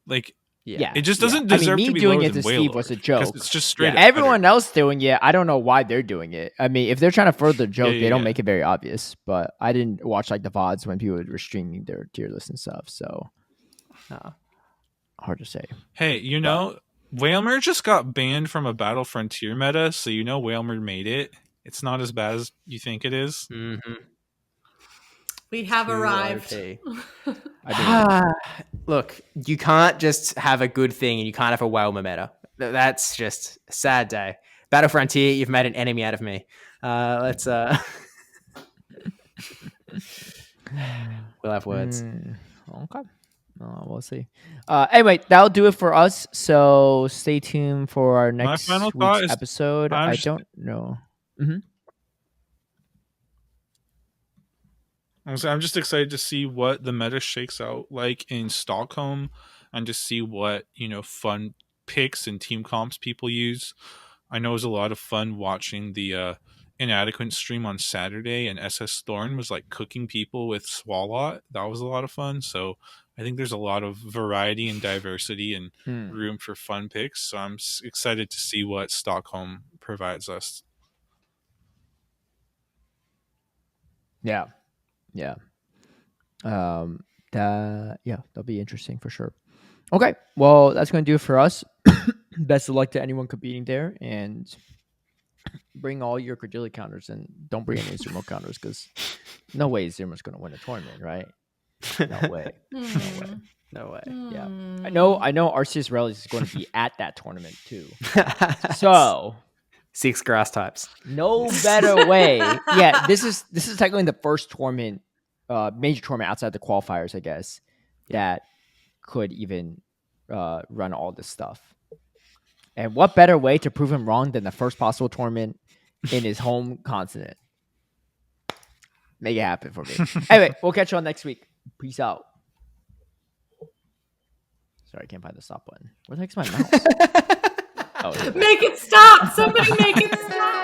Like, yeah, it just doesn't deserve to be doing lower it than to Wailord. Steve was a joke. It's just straight. Everyone else doing it, I don't know why they're doing it. I mean, if they're trying to further the joke, they don't make it very obvious. But I didn't watch like the VODs when people were streaming their tier list and stuff, so hard to say. Hey, Wailmer just got banned from a Battle Frontier meta, so Wailmer made it. It's not as bad as you think it is. Mm-hmm. We have arrived. Look, you can't just have a good thing and you can't have a Wailmer meta. That's just a sad day. Battle Frontier, you've made an enemy out of me. Let's we'll have words. Okay. We'll see. Anyway, that'll do it for us. So stay tuned for our next week's episode. I don't know. Mm-hmm. I'm just excited to see what the meta shakes out like in Stockholm and just see what, fun picks and team comps people use. I know it was a lot of fun watching the Inadequate stream on Saturday, and SS Thorn was like cooking people with Swalot. That was a lot of fun. So I think there's a lot of variety and diversity and room for fun picks. So I'm excited to see what Stockholm provides us. Yeah. That'll be interesting for sure. Okay, well, that's going to do it for us. Best of luck to anyone competing there, and bring all your CRADILY counters, and don't bring any Zumo counters because no way Zumo's going to win a tournament, right? No way. No way. Yeah, I know. Arceus Relics is going to be at that tournament too. So 6 grass types. No better way. Yeah, this is technically the first tournament, major tournament outside the qualifiers, I guess, that could even run all this stuff. And what better way to prove him wrong than the first possible tournament in his home continent? Make it happen for me. Anyway, we'll catch you on next week. Peace out. Sorry, I can't find the stop button. Where the heck's my mouse? Make it stop! Somebody make it stop!